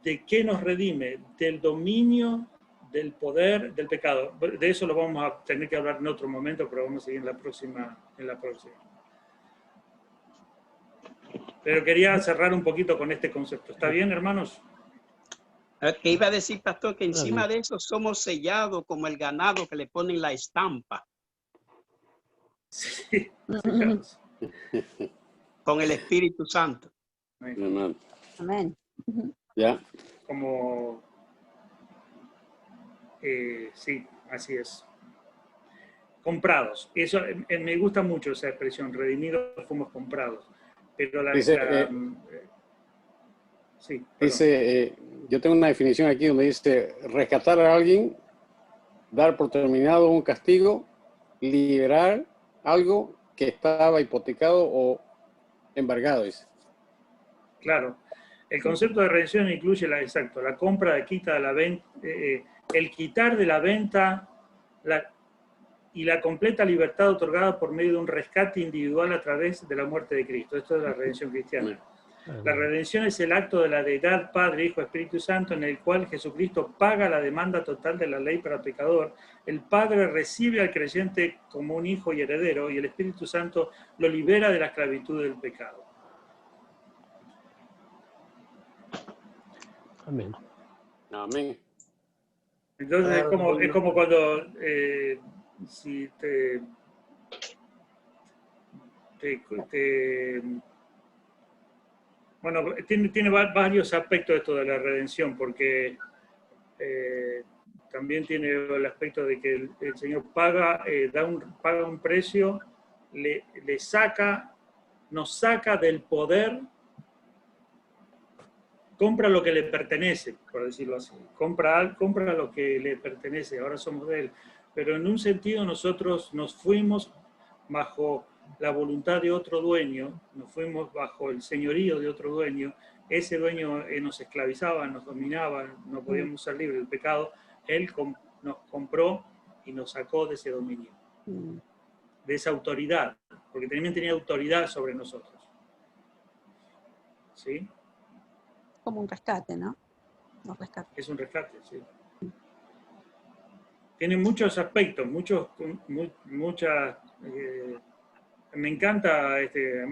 ¿de qué nos redime? Del dominio, del poder, del pecado. De eso lo vamos a tener que hablar en otro momento, pero vamos a seguir en la próxima. Pero quería cerrar un poquito con este concepto. ¿Está bien, hermanos? Que iba a decir, pastor, que encima de eso somos sellados como el ganado que le ponen la estampa. Sí. Con el Espíritu Santo. Amén. Amén. Ya. Como, sí, así es. Comprados. Eso me gusta mucho esa expresión, redimidos fuimos comprados. Pero sí, dice, yo tengo una definición aquí donde dice rescatar a alguien, dar por terminado un castigo, liberar algo que estaba hipotecado o embargado, dice. Claro. El concepto de redención incluye la compra, la quita de la venta, el quitar de la venta y la completa libertad otorgada por medio de un rescate individual a través de la muerte de Cristo. Esto es la redención cristiana. La redención es el acto de la deidad Padre, Hijo, Espíritu Santo, en el cual Jesucristo paga la demanda total de la ley para el pecador. El Padre recibe al creyente como un hijo y heredero, y el Espíritu Santo lo libera de la esclavitud del pecado. Amén. Amén. Entonces es como cuando si bueno, tiene varios aspectos esto de la redención, porque también tiene el aspecto de que el Señor paga un precio, nos saca del poder, compra lo que le pertenece, por decirlo así. Compra lo que le pertenece, ahora somos de Él. Pero en un sentido nosotros nos fuimos bajo la voluntad de otro dueño, nos fuimos bajo el señorío de otro dueño. Ese dueño nos esclavizaba, nos dominaba, no podíamos ser libres del pecado. Él nos compró y nos sacó de ese dominio, de esa autoridad, porque también tenía autoridad sobre nosotros. ¿Sí? Como un rescate, ¿no? Los rescates. Es un rescate, sí. Tiene muchos aspectos, muchas... me encanta,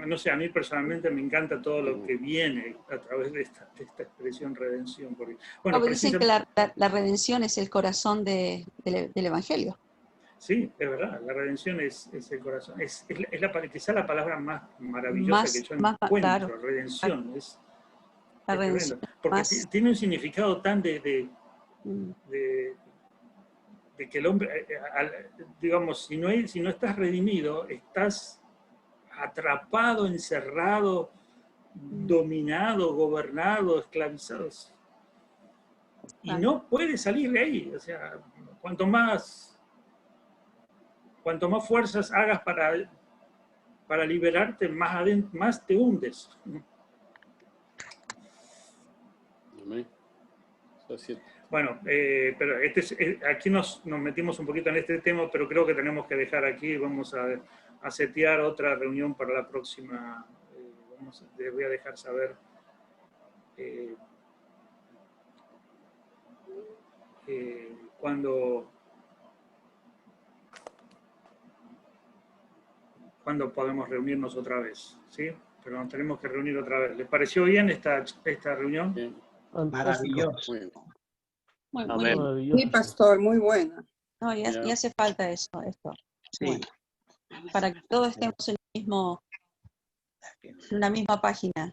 no sé, a mí personalmente me encanta todo lo que viene a través de esta expresión redención. Porque, bueno, Dicen que la redención es el corazón del Evangelio. Sí, es verdad, la redención es el corazón. Quizá la palabra más maravillosa que yo encuentro, claro, redención. Es tremendo. Porque tiene un significado tan de que el hombre, digamos, si no estás redimido, estás atrapado, encerrado, dominado, gobernado, esclavizado. Y no puedes salir de ahí. O sea, cuanto más fuerzas hagas para liberarte, más te hundes. Bueno, pero aquí nos metimos un poquito en este tema, pero creo que tenemos que dejar aquí. Vamos a setear otra reunión para la próxima. Les voy a dejar saber cuándo podemos reunirnos otra vez, ¿sí? Pero nos tenemos que reunir otra vez. ¿Les pareció bien esta reunión? Sí. Maravilloso. Muy sí, pastor, muy buena. No, y hace falta esto. Sí. Bueno, para que todos estemos en una misma página.